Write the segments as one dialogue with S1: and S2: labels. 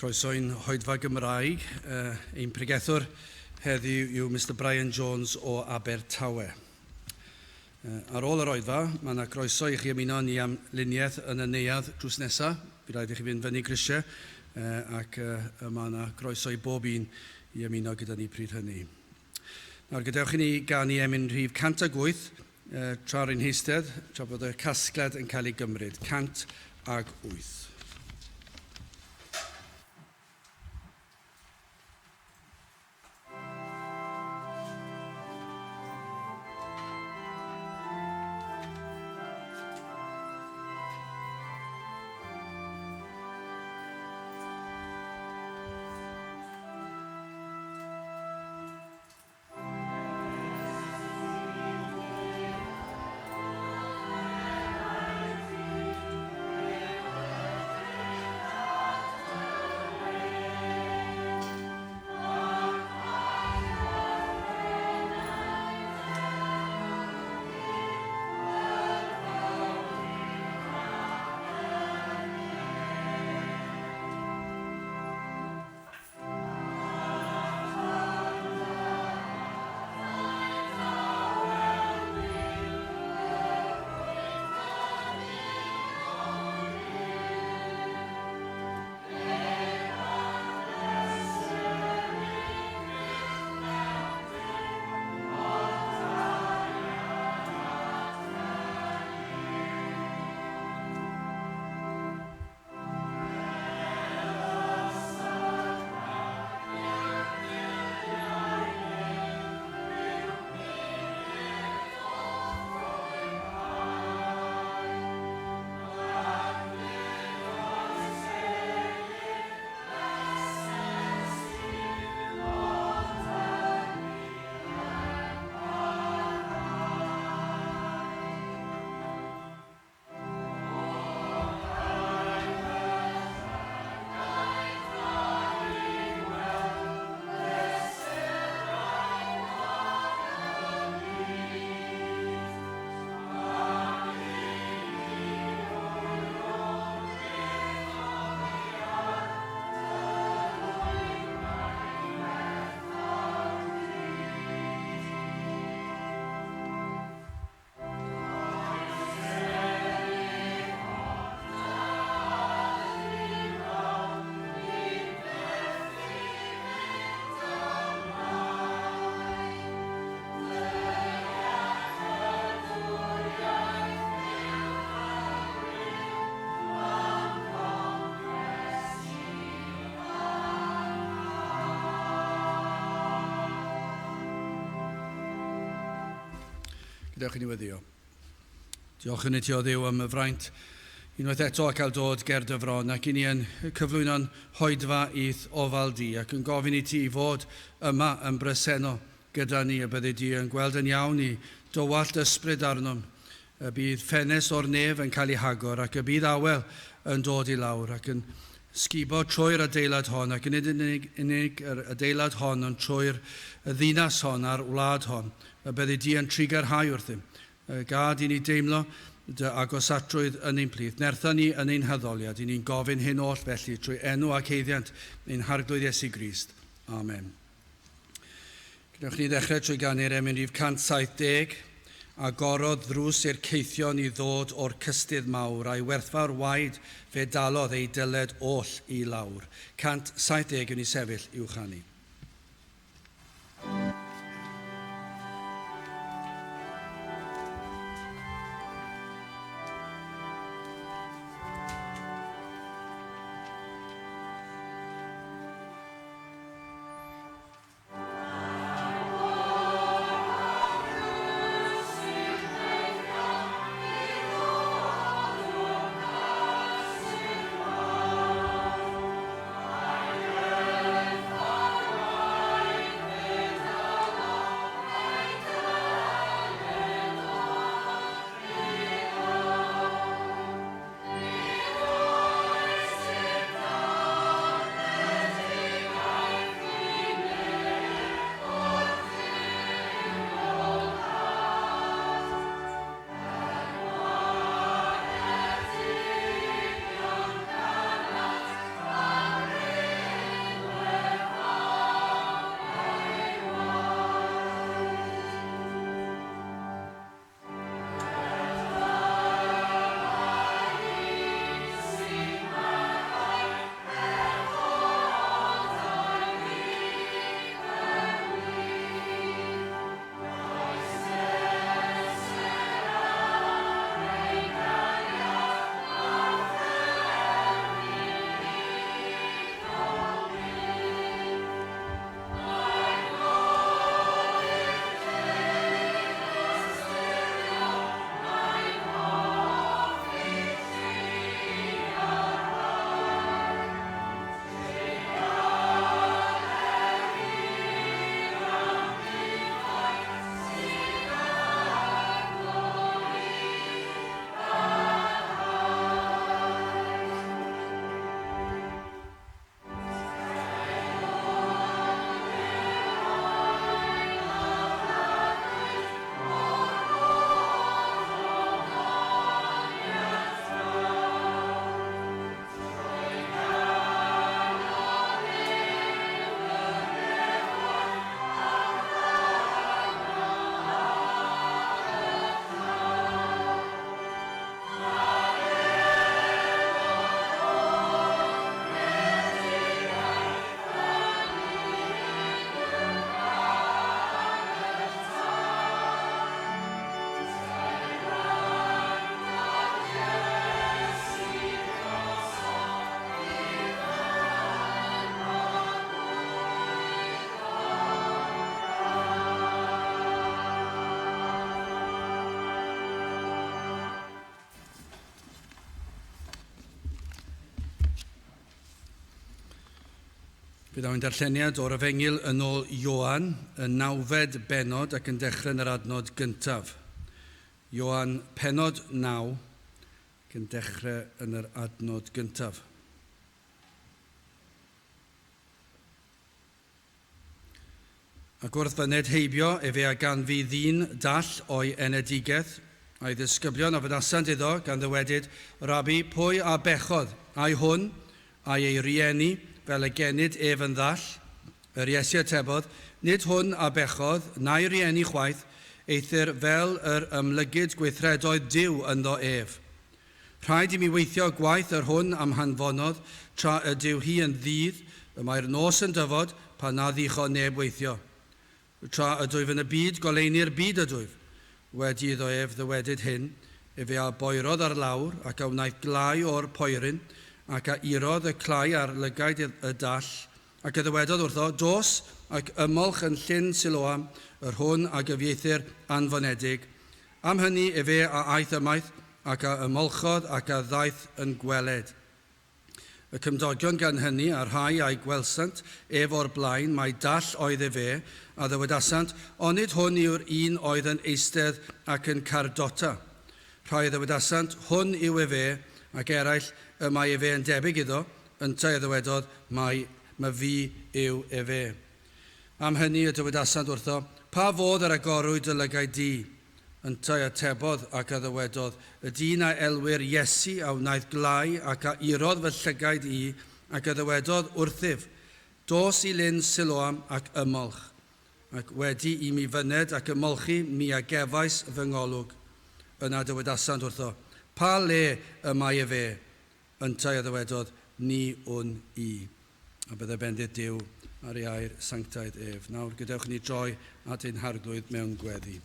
S1: Croeso'n Hoedfa Gymraeg. Ein pregethwr heddiw yw Mr Brian Jones o Abertawe. Ar ôl yr Hoedfa, mae yna groeso i chi ymuno ni am luniaeth yn y neuadd drws nesaf. Bydd rhaid i chi fynd fyny grisiau ac mae yna groeso i bob un i ymuno gyda ni pryd hynny. Nawr, gadewch i ni ganu emyn rhif 108 tra'r ein heistedd, tra bod y casgliad yn cael ei gymryd. 108. Gadewch i ni weddio. Diolch yn ti o Dduw am y fraint unwaith eto a cael dod ger dyfron ac i ni yn cyflwyno'n hoedfa i'th ofal di ac yn gofyn i ti fod yma yn bresennol gyda ni a bydde di yn gweld yn iawn i dywallt ysbryd arnom. Y bydd ffenest o'r nef yn cael ei hagor ac y bydd awel yn dod i lawr ac yn sgubo trwy'r adeilad hon ac yn unig yr adeilad hon ond trwy'r ddinas hon a'r wlad hon. Y bydde di yn trigarhau wrthym. Gad i ni deimlo dy agosatrwydd yn ein plith. Nertha ni yn ein hyddoliad. I ni'n gofyn hyn oll felly trwy enw ac heiddiant ein Arglwydd Iesu Grist. Amen. Gwnewch ni ddechrau trwy ganu'r emyn rhif 170. Agorodd ddrws i'r ceithion i ddod o'r cystydd mawr a'i werthfawr waed fe dalodd ei dyled oll i lawr. 170 yn ei sefyll i'w chanu.
S2: Oh,
S1: Bydd o'n darlleniad o'r Efengyl yn ôl Ioan, y 9fed benod ac yn dechrau yn yr adnod gyntaf. Ioan penod 9, ac yn dechrau yn yr adnod gyntaf. Ac wrth fyned heibio efe a gan fi ddyn dall o'i enedigaeth, a'i ddisgyblion a fyddasant iddo gan ddywedyd, Rabi, pwy a bechodd, a'i hwn, a'i ei rieni, fel y genyd ef yn ddall, yr Iesu atebodd, nid hwn a bechodd, na'i rieni chwaith, eithir fel yr ymlygyd gweithredoedd Duw ynddo ef. Rhaid i mi weithio gwaith yr hwn am hanfonodd, tra y dyw hi yn ddydd, y mae'r nos yn dyfod, pan na ddicho neb weithio. Tra y dwyf yn y byd, goleini'r byd y dwyf. Wedi iddo ef ddywedyd hyn, efe a boerodd ar lawr, ac a wnaeth glai o'r poerin, ac a urodd y clai ar lygaid y dall, ac a ddywedodd wrtho, dos ac ymolch yn llyn Siloam, yr hwn a gyfieithir anfonedig. Am hynny efe a aeth ymaith, ac a ymolchodd ac a ddaeth yn gweled. Y cymdogion gan hynny a rhai a'i gwelsant ef o'r blaen, mae dall oedd efe, a ddywedasant, onid hwn yw'r un oedd yn eistedd ac yn cardota. Rhai ddywedasant, hwn yw efe, ac eraill, mae efe yn debyg iddo, yntai a ddywedodd, mae fi yw efe. Am hynny y dywedasant wrtho, pa fodd yr agorwyd y lygau di? Yntai atebodd ac a ddywedodd, y dyn a elwyr Iesu a wnaeth glai ac a urodd fy llygaid i, ac a ddywedodd wrthyf, dos i lyn Siloam ac ymolch. Ac wedi i mi fyned ac ymolchi mi a gefais fy ngolwg. Yna dywedasant wrtho, pa le y mae efe? Yntai a ddywedodd, ni wn i. A bydde bendith Duw ar ei air sanctaidd ef. Nawr gadewch ni droi at ein harglwydd mewn gweddi.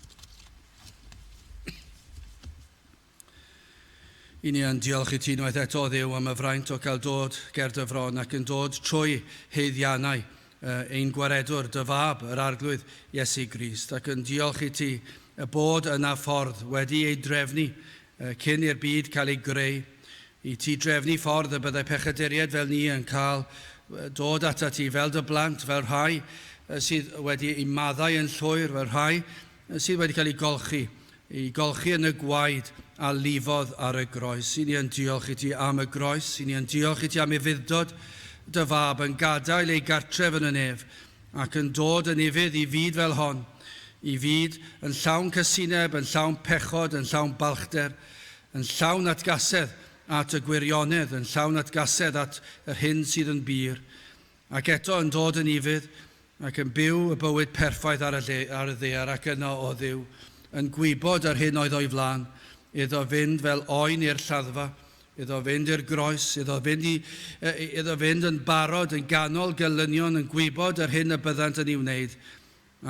S1: I ni yn diolch i ti unwaith eto Dduw am y fraint o cael dod ger dy fron ac yn dod trwy heiddiannau ein gwaredwr, dy fab, yr Arglwydd Iesu Grist, ac yn diolch i ti bod yna ffordd wedi ei drefnu cyn i'r byd cael ei greu, i ti drefnu ffordd y byddai pechaduriaid fel ni yn cael dod ata ti fel dy blant, fel rhai sydd wedi ei maddau yn llwyr, fel rhai sydd wedi cael ei golchi yn y gwaed a lifodd ar y groes. I ni yn diolch i ti am y groes, i ni yn diolch i ti am ei fuddod dy fab yn gadael ei gartref yn y nef ac yn dod yn ifydd i fyd fel hon, i fyd yn llawn cysineb, yn llawn pechod, yn llawn balchder, yn llawn atgasedd at y gwirionedd, yn llawn atgasedd at yr hyn sydd yn bir, ac eto yn dod yn ifydd ac yn byw y bywyd perffaith ar y ddaear ac yno o Dduw, yn gwybod ar hyn oedd o'i flaen, iddo fynd fel oen i'r lladdfa, iddo fynd i'r groes, iddo fynd yn barod, yn ganol gelynion, yn gwybod ar hyn y byddant yn ei wneud,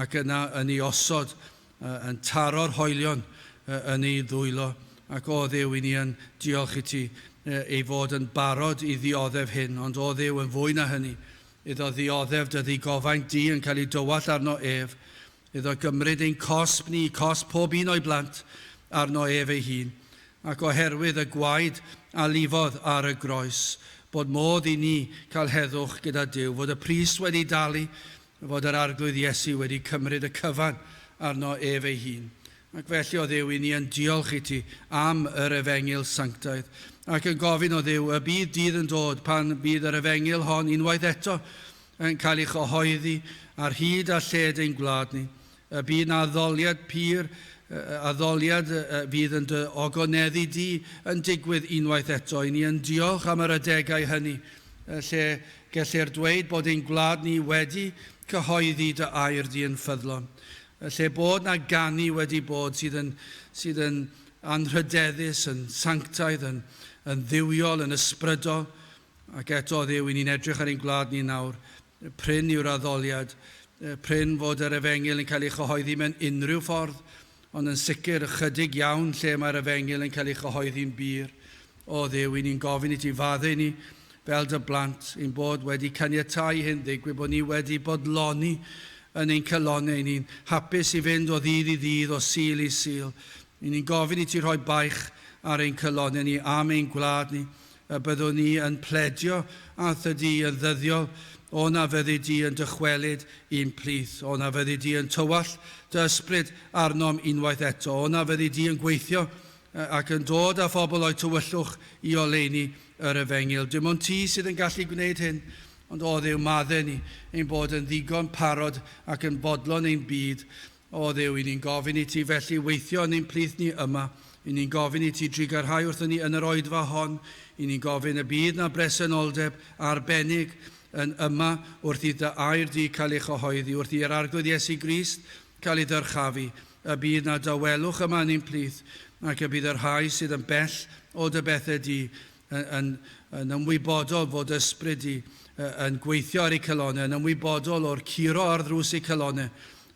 S1: ac yna yn ei osod, yn taro'r hoelion yn ei ddwylo, ac o Dduw i ni yn diolch i ti ei fod yn barod i ddioddef hyn, ond o Dduw yn fwy na hynny, iddo ddioddef dy ddigofaint di yn cael ei dywall arno ef, iddo gymryd ein cosb ni, cosb pob un o'i blant arno ef ei hun, ac oherwydd y gwaed a lifodd ar y groes, bod modd i ni cael heddwch gyda Duw, fod y pris wedi dalu, fod yr Arglwydd Iesu wedi cymryd y cyfan arno ef ei hun. Ac felly o Dduw i ni yn diolch i ti am yr Efengyl sanctaidd, ac yn gofyn o Dduw, y bydd dydd yn dod pan bydd yr Efengyl hon unwaith eto yn cael ei chyhoeddi ar hyd a lled ein gwlad ni. Y bydd na addoliad pur, addoliad fydd yn dy ogoneddu di yn digwydd unwaith eto. I ni yn diolch am yr adegau hynny, lle gellir dweud bod ein gwlad ni wedi cyhoeddi dy air di yn ffyddlon. Lle bod na ganu wedi bod sydd yn anrhydeddus, yn sanctaidd, yn dduwiol, yn ysbrydol. Ac eto Dduw, i ni'n edrych ar ein gwlad ni nawr, pryn yw'r addoliad, pryn fod yr Efengyl yn cael ei chyhoeddi mewn unrhyw ffordd, ond yn sicr ychydig iawn lle mae'r Efengyl yn cael ei chyhoeddi'n bir. O Dduw, i ni'n gofyn i ti faddau ni fel dy blant, ein bod wedi caniatáu hyn ddigwydd, bod ni wedi bodloni yn ein calonnau, ni'n hapus i fynd o ddydd i ddydd, o sul i sul. I ni'n gofyn i ti rhoi baich ar ein calonnau ni am ein gwlad ni, byddwn ni yn pledio ath y di yn ddyddiol, o na fyddi di yn dychwelyd i'n plith, o na fyddi di yn tywall dy ysbryd arnom unwaith eto, o na fyddi di yn gweithio ac yn dod â phobl o'i tywyllwch i oleini yr efengil. Dim ond ti sydd yn gallu gwneud hyn, ond o Dduw madde ni ein bod yn ddigon parod ac yn bodlon ein byd. O Dduw, i ni'n gofyn i ti felly weithio yn ein plith ni yma, i ni'n gofyn i ti drigarhau wrthyn ni yn yr oedfa hon, i ni'n gofyn y bydd na bresenoldeb arbennig yn yma wrth i dy air di cael ei chyhoeddi, wrth i'r Arglwydd Iesu Grist cael ei ddyrchafu, y bydd na dywelwch yma yn ein plith, ac y bydd yr rhai sydd yn bell o dy bethau di yn ymwybodol fod ysbryd di yn gweithio ar ei cylonau, yn ymwybodol o'r curo ar ddrws ei cylonau,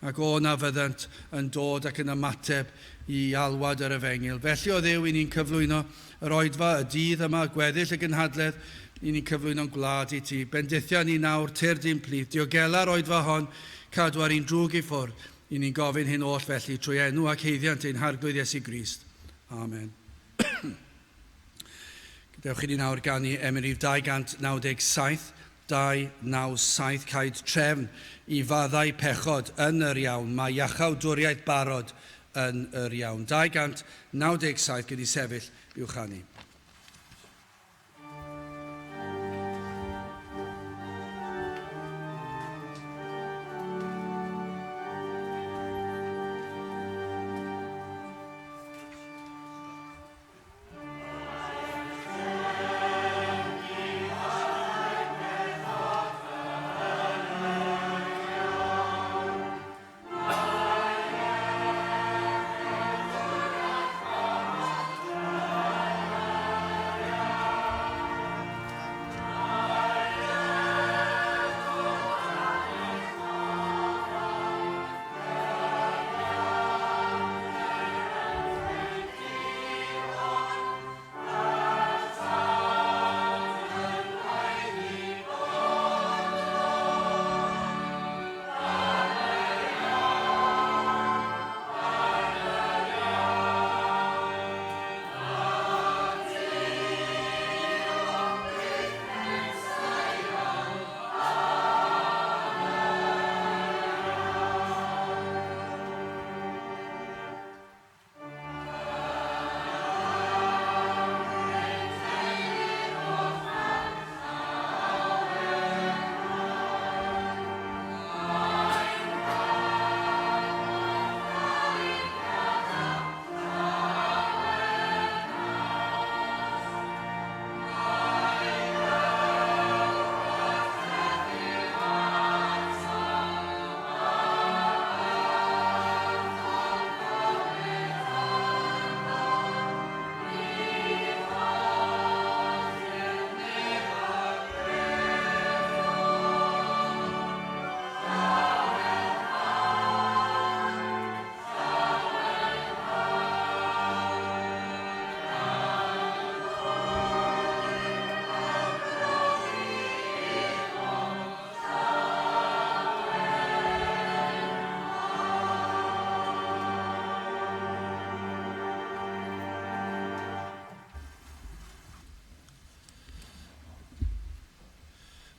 S1: ac o na fyddant yn dod ac yn ymateb i alwad yr efengil. Felly o Dduw, i ni'n cyflwyno yr oedfa, y dydd yma, gweddill y gynhadledd, i ni'n cyflwyno'n gwlad i ti. Bendithia ni nawr, tyr di'n plith, diogela'r oedfa hon, cadw ar un drwg i ffwrdd. I ni'n gofyn hyn oll felly trwy enw ac heiddiant ein Arglwydd Iesu Grist. Amen. Gadewch i ni nawr ganu Emerif 297, 297 caid trefn i faddau pechod yn yr iawn. Mae iachawdwriaeth barod yn yr iawn. 297 gyda sefyll i'w chanu.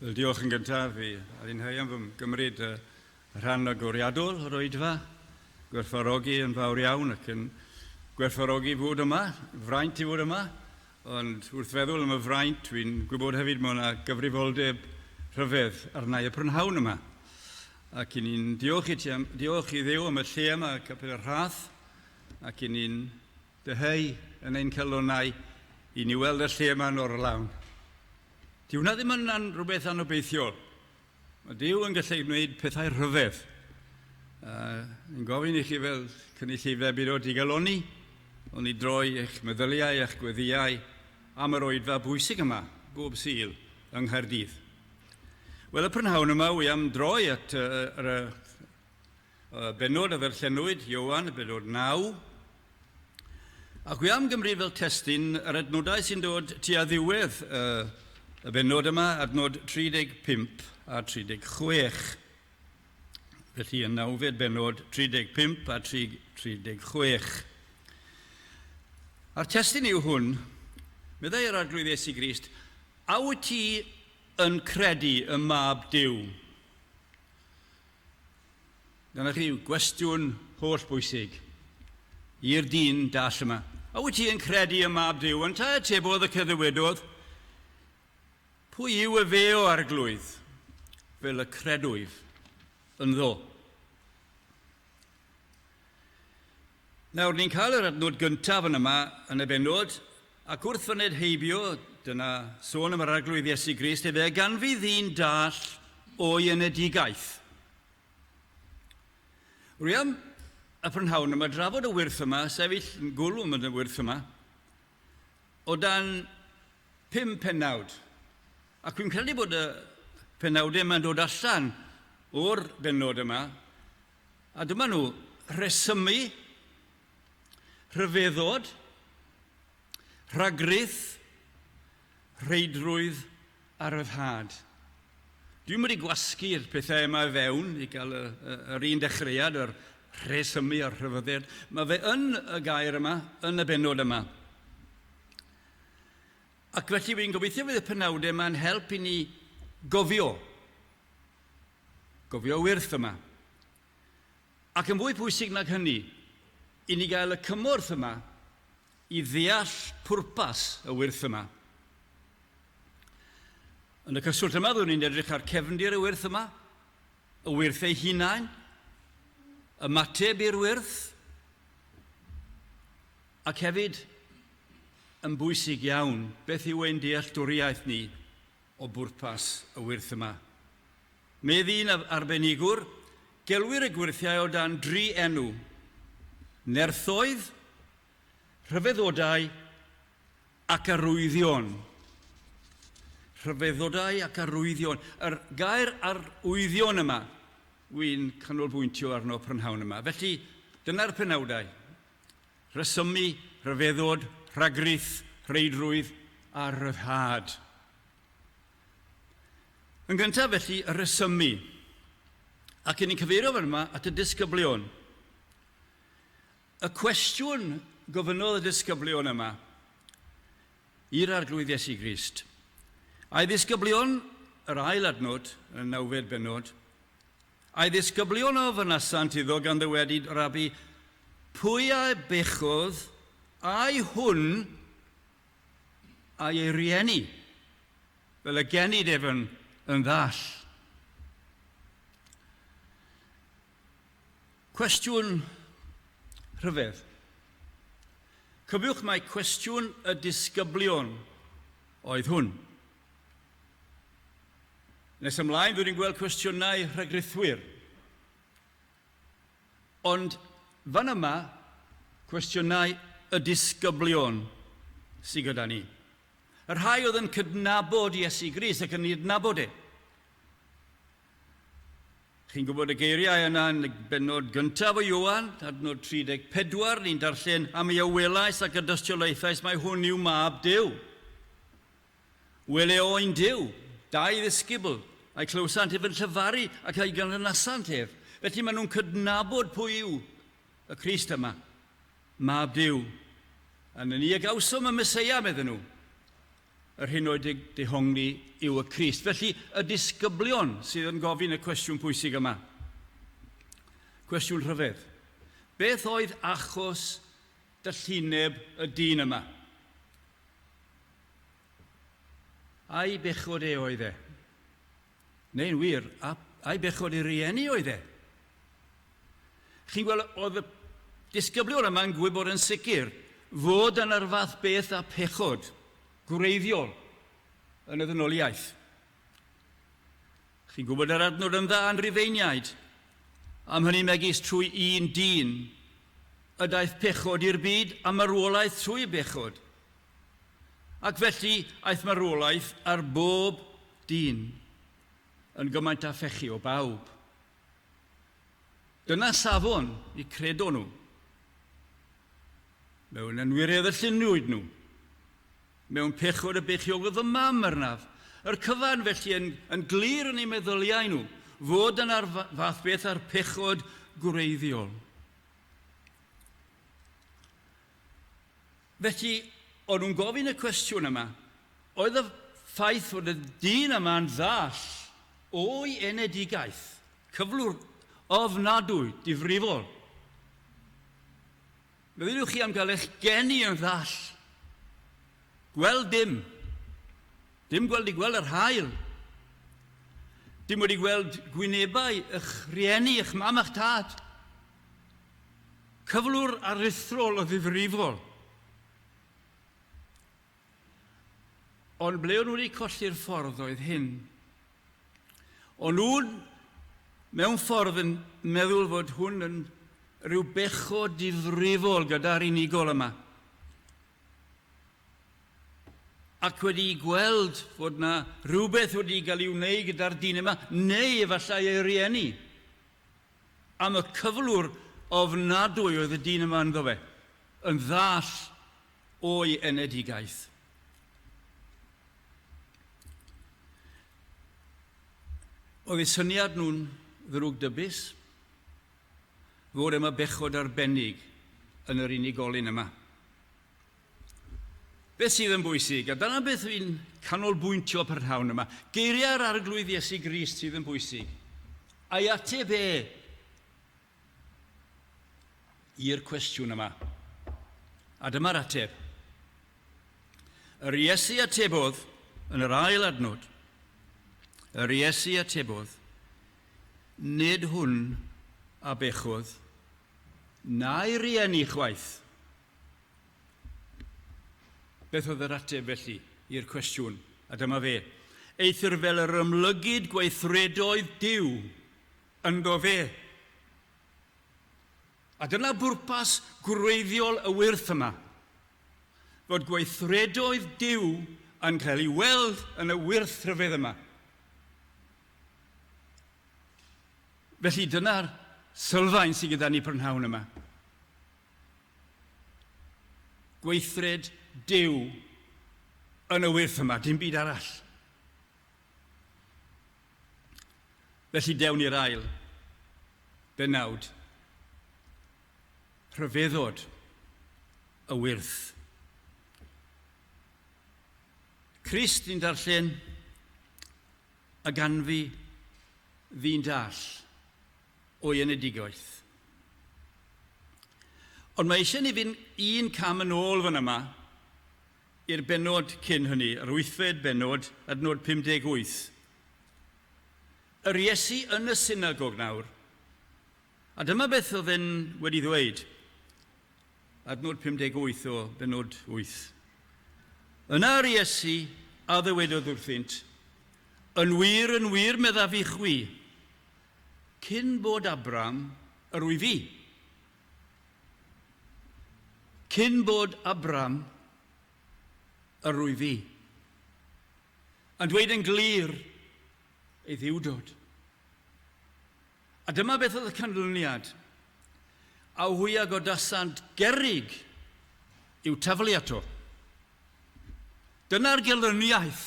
S2: Wel, diolch yn gyntaf i Alinhau am fy gymryd rhan agoriadol yr oedfa, gwerthfawrogi yn fawr iawn ac yn gwerthfawrogi fod yma, fraint i fod yma, ond wrth feddwl am y fraint, dwi'n gwybod hefyd mae yna gyfrifoldeb rhyfedd arna y prynhawn yma. Ac i ni'n diolch i Dduw am y lle yma, capel y rhath, ac i ni'n dyheu yn ein celonau i ni weld y lle yma yn o'r lawn. Di hwnna ddim yn rhywbeth anobeithiol. Mae Duw yn gallu gwneud pethau rhyfedd. Ni'n gofyn i chi fel cynulleidfa byd o digaloni, ond i droi eich meddyliau, eich gweddiau am yr oedfa bwysig yma, bob Sul yng Nghaerdydd. Wel, y prynhawn yma, wy am droi at benod a ddarllenwyd, Ioan, benod 9. Ac wy am gymryd fel testun yr adnodau sy'n dod tua ddiwedd y benod yma, adnod 35 a 36. Felly yn nawfed benod 35 a 36. A'r testun yw hwn, Meddai'r Arglwydd Iesu Grist, a wyt ti yn credu y mab Duw? Dyna chi gwestiwn holl bwysig i'r dyn dall yma. A wyt ti yn credu y mab Duw? Yn ta atebodd y cyddewidodd, pwy yw y fe o arglwydd? Fel y credwyf yn ddo. Nawr, ni'n cael yr adnod gyntaf yn yma yn y benod, ac wrth fyned heibio, dyna sôn am yr Arglwydd Iesu Grist, efe gan fi ddyn dall o'i enedigaeth. Rwy am y prynhawn yma drafod y wyrth yma, sefyll yn gwlwm yn y wyrth yma, o dan 5 pennawd. Ac dwi'n credu bod y pennawdau yma'n dod allan o'r benod yma, a dyma nhw rhesymu, rhyfeddod, rhagryth, reidrwydd a ryddhad. Dwi'n mynd i gwasgu'r pethau yma fewn i gael yr un dechreuad, yr rhesymu a'r rhyfeddod. Mae fe yn y gair yma, yn y benod yma. Ac felly fi'n gobeithio fydd y penawdau yma'n help i ni gofio wyrth yma. Ac yn fwy pwysig nag hynny, i ni gael y cymorth yma i ddeall pwrpas y wyrth yma. Yn y cyswllt yma, ddwn ni'n edrych ar cefndir y wyrth yma, y wyrth ei hunain, ymateb i'r wyrth, ac hefyd yn bwysig iawn beth yw ein dealltwriaeth ni o bwrpas y wyrth yma. Me ddyn arbenigwr, gelwir y gwirthiau o dan 3 enw: nerthoedd, rhyfeddodau ac arwyddion. Rhyfeddodau ac arwyddion. Yr gair arwyddion yma, wy'n canolbwyntio arno prynhawn yma. Felly, dyna'r penawdau. Rhesymu, rhyfeddod, rhagryth, reidrwydd a ryddhad. Yn gyntaf felly, y rhesymu. Ac yn ni'n cyfeirio fan yma at y disgyblion. Y cwestiwn gofynodd y disgyblion yma i'r Arglwydd Iesu Grist. A'i ddisgyblion, yr ail adnod, yn 9 benod, a'i ddisgyblion o fynasant iddo gan ddywedi rabi, pwy a'i bechodd a'i hwn a'i rieni, fel y genid efn yn ddall. Cwestiwn rhyfedd. Cofiwch mai cwestiwn y disgyblion oedd hwn. Nes ymlaen, dwi'n gweld cwestiynau rhagrythwyr. Ond fan yma, cwestiynau y disgyblion sydd gyda ni. Yr rhai oedd yn cydnabod Iesu Grist ac yn ei adnabod e. Chi'n gwybod y geiriau yna yn y benod gyntaf o Ioan, adnod 34, ni'n darllen am ei awelais ac y dystiolaethais, mae hwn yw mab Duw. Wele o'n Duw, dau ddisgybl, a'i clywsant ef yn llyfaru ac a'i ganlynasant ef. Felly maen nhw'n cydnabod pwy yw y Crist yma, mab Duw. Yn ni a gawsom y Meseia, medden nhw. Yr hyn oed dehongli yw y Crist. Felly, y disgyblion sydd yn gofyn y cwestiwn pwysig yma. Cwestiwn rhyfedd. Beth oedd achos dyllineb y dyn yma? A'i bechod e oedd e? Neu'n wir, a'i bechod ei rieni oedd e? Chi'n gweld, oedd y disgyblion yma yn gwybod yn sicr fod yn yr fath beth a pechod gwreiddiol yn y ddynoliaeth. Chi'n gwybod yr adnod yn dda yn Rufeiniaid, am hynny megis trwy un dyn, y daeth pechod i'r byd a marwolaeth trwy bechod. Ac felly aeth marwolaeth ar bob dyn yn gymaint a phechu o bawb. Dyna safon i credo nhw. Mewn anwiredd y lluniwyd nhw. Mewn pechod y bechiogodd y mam arnaf. Yr cyfan felly yn glir yn ei meddyliau nhw fod yn ar fath beth ar pechod gwreiddiol. Felly, Ond nhw'n gofyn y cwestiwn yma, oedd y ffaith fod y dyn yma'n ddall o'i enedigaeth, cyflwr ofnadwy, difrifol. Meddylwch chi am gael eich geni yn ddall, gweld dim gweld i gweld yr haul, dim wedi gweld gwynebau eich rieni, eich mam a'ch tad, cyflwr aruthrol o ddifrifol. Ond ble o'n nhw wedi colli'r ffordd oedd hyn. O'n nhw'n mewn ffordd yn meddwl fod hwn yn rhyw bechod difrifol gyda'r unigol yma. Ac wedi gweld fod na rhywbeth wedi cael ei wneud gyda'r dyn yma, neu efallai ei rieni, am y cyflwr ofnadwy oedd y dyn yma ynddo fe, yn ddall o'i enedigaeth. Oedd eu syniad nhw'n ddrwg dybus, fod yma bechod arbennig yn yr unigolyn yma. Beth sydd yn bwysig, a dyna beth fi'n canolbwyntio prynhawn yma, geiriau'r arglwydd Iesu Grist sydd yn bwysig, a'i ateb i'r cwestiwn yma. A dyma'r ateb. Yr Iesu atebodd yn yr ail adnod, yr Iesu atebodd, nid hwn a bechodd, na'i rieni chwaith. Beth oedd yr ateb felly i'r cwestiwn? A dyma fe. Eithir fel yr ymlygyd gweithredoedd Duw ynddo fe. A dyna bwrpas gwreiddiol y wyrth yma. Fod gweithredoedd Duw yn cael ei weld yn y wyrth rhyfedd yma. Felly dyna'r sylfaen sydd gyda ni prynhawn yma. Gweithred Duw yn y wyrth yma, dim byd arall. Felly dewn i'r ail, benawd, rhyfeddod y wyrth. Crist ni'n darllen a ganfu ddi'n dall o'i enedigaeth. Ond mae eisiau ni fynd un cam yn ôl fan yma i'r benod cyn hynny, yr 8fed benod, adnod 58. Yr Iesu yn y synagog nawr. A dyma beth oedd e'n wedi ddweud. Adnod 58 o benod 8. Yna'r Iesu a ddywedodd wrthynt, yn wir medda fi chwi, cyn bod Abram yr wy fi. Cyn bod Abram yr wy fi. A'n dweud yn glir ei ddiwdod. A dyma beth oedd y canlyniad. A hwyag o dasant gerig i'w taflu ato. Dyna'r gelyniaeth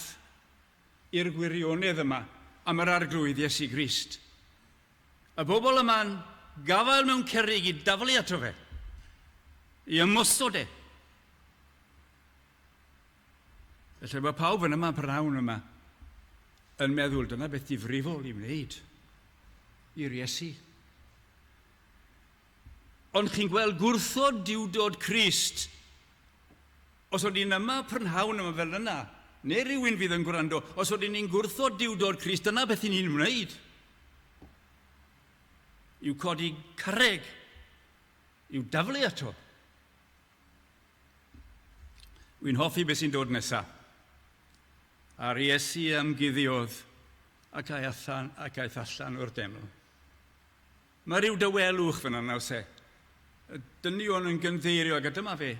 S2: i'r gwirionedd yma am yr arglwydd Iesu Grist. Y bobl yma'n gafael mewn cerrig i daflu ato fe, i ymosod e. Felly mae pawb yn yma prynhawn yma yn meddwl dyna beth difrifol i wneud i'r Iesu. Ond chi'n gweld gwrthod diwdod Crist, os oedden ni'n yma prynhawn yma fel yna, neu rhywun fydd yn gwrando, os oedden ni'n gwrthod diwdod Crist, dyna beth i ni'n wneud. I'w codi carreg, i'w daflu ato. Wy'n hoffi beth sy'n dod nesaf. A'r Iesu ymguddiodd ac aeth allan o'r deml. Mae rhyw dywelwch fyna nawr se. Y dynion yn gyndeirio, ac dyma fe,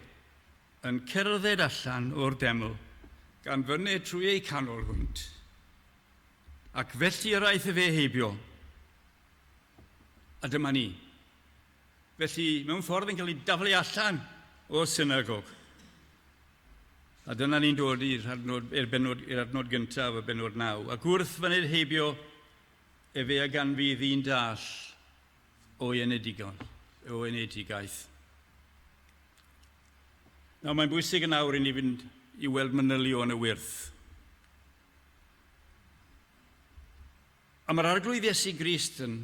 S2: yn cerdded allan o'r deml, gan fyny trwy ei canolbwynt. Ac felly yr aeth y fe heibio. A dyma ni. Felly, mewn ffordd yn cael ei daflu allan o'r synagog. A dyna ni'n dod i'r adnod gyntaf, y benod 9. Ac wrth fynydd heibio, efe a gan fi ddyn dall o enedigaeth. Nawr, mae'n bwysig yn awr i ni fynd i weld manylion y wyrth. A mae'r arglwydd Iesu Grist yn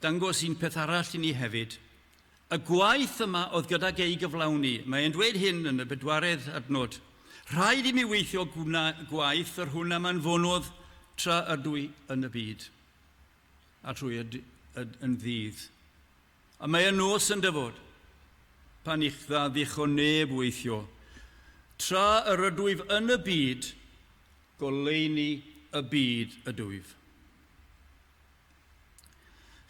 S2: dangos un peth arall i ni hefyd. Y gwaith yma oedd gydag ei gyflawni. Mae'n dweud hyn yn y 4edd adnod. Rhaid i mi weithio gwaith yr hwnna mae'n fonodd tra ydw i yn y byd. A trwy yn ddydd. A mae y nos yn dyfod. Pan i'ch ddadych o neb weithio. Tra yr ydwyf yn y byd, goleini y byd ydwyf.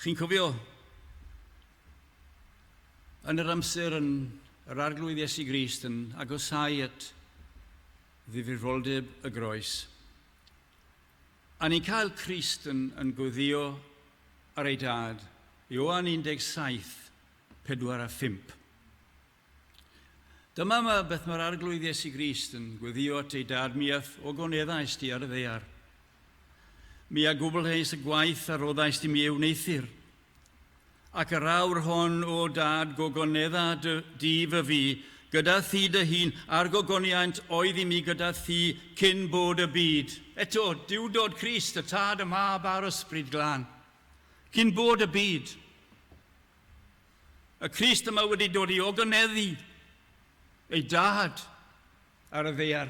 S2: Chi'n cofio, yn yr amser yn yr arglwydd Iesu Grist yn agosau at ddifrifoldeb y groes. A ni'n cael Crist yn gweddio ar ei dad, Ioan 17:4-5. Dyma beth mae'r arglwydd Iesu Grist yn gweddio at ei dad miath o goneddais ti ar y ddeiar. Mi a gwblheis y gwaith a roddais ti mi ewneithir. Ac yr awr hon o dad gogonedda di fy fi, gyda thi dy hun a'r gogoniaint oedd i mi gyda thi cyn bod y byd. Eto, diwdod Crist, y tad y mab a'r ysbryd glân. Cyn bod y byd. Y Crist yma wedi dod i ogoneddu ei dad ar y ddeiar.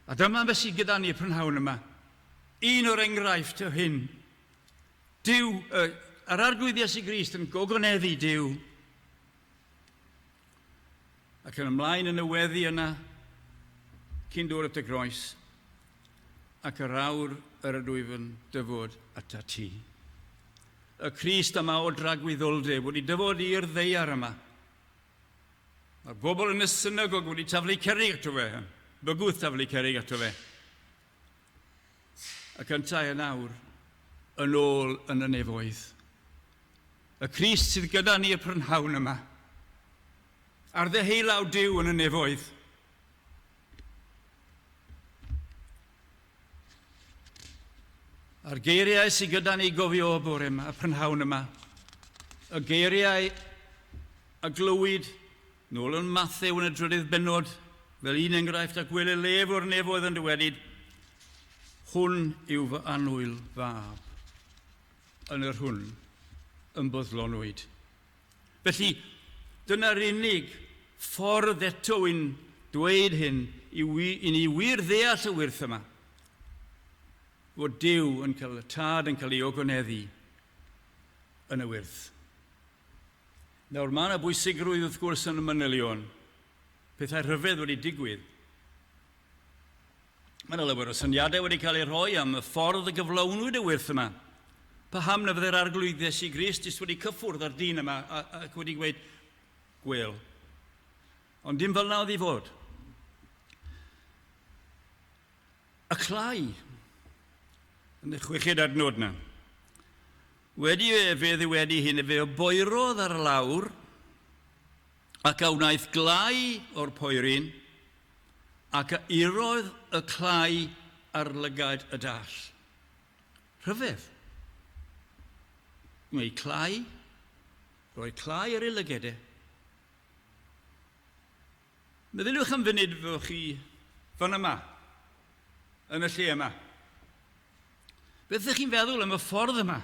S2: A dyma beth sydd gyda ni y prynhawn yma. Un o'r enghraifft o hyn. Yr arglwydd Iesu Grist yn gogoneddu Duw. Ac yn ymlaen yn y weddi yna, cyn dod at y groes, ac yr awr yr ydwyf yn dyfod at ti. Y Crist yma o dragwyddoldeb wedi dyfod i'r ddeiar yma. Mae'r bobl yn y synagog wedi taflu cerrig ato fe, bygwth taflu cerrig ato fe. Ac yntau yn awr, yn ôl yn y nefoedd. Y Crist sydd gyda ni y prynhawn yma, ar ddeheulaw Duw yn y nefoedd. A'r geiriau sydd gyda ni gofio o bore yma, y prynhawn yma, y geiriau a glywyd nôl yn Mathew yn y 3 bennod, fel un enghraifft ac wele lef o'r nefoedd yn dywedid, hwn yw fy anwyl fab, yn yr hwn yn boddlonwyd. Felly, dyna'r unig ffordd eto i'n dweud hyn i ni wir ddeall y wyrth yma, fod Duw yn cael y tad yn cael ei ogoneddu yn y wyrth. Nawr, mae yna bwysigrwydd wrth gwrs yn y manylion. Pethau rhyfedd wedi digwydd. Mae yna lawer o syniadau wedi cael ei rhoi am y ffordd y gyflawnwyd y wyrth yma. Paham na fydde'r arglwydd Iesu Grist jyst wedi cyffwrdd ar dyn yma ac wedi gweud gwel. Ond dim fel na oedd i fod. Y clai yn y 6ed adnod na. Wedi fe ddiwedi hyn, fe o boerodd ar lawr ac a wnaeth glai o'r poerin ac a urodd y clai ar lygad y dall. Rhyfedd. Mae clai, roi clai ar ei lygedau. Meddyliwch am funud fo chi fan yma, yn y lle yma. Beth ydych chi'n feddwl am y ffordd yma?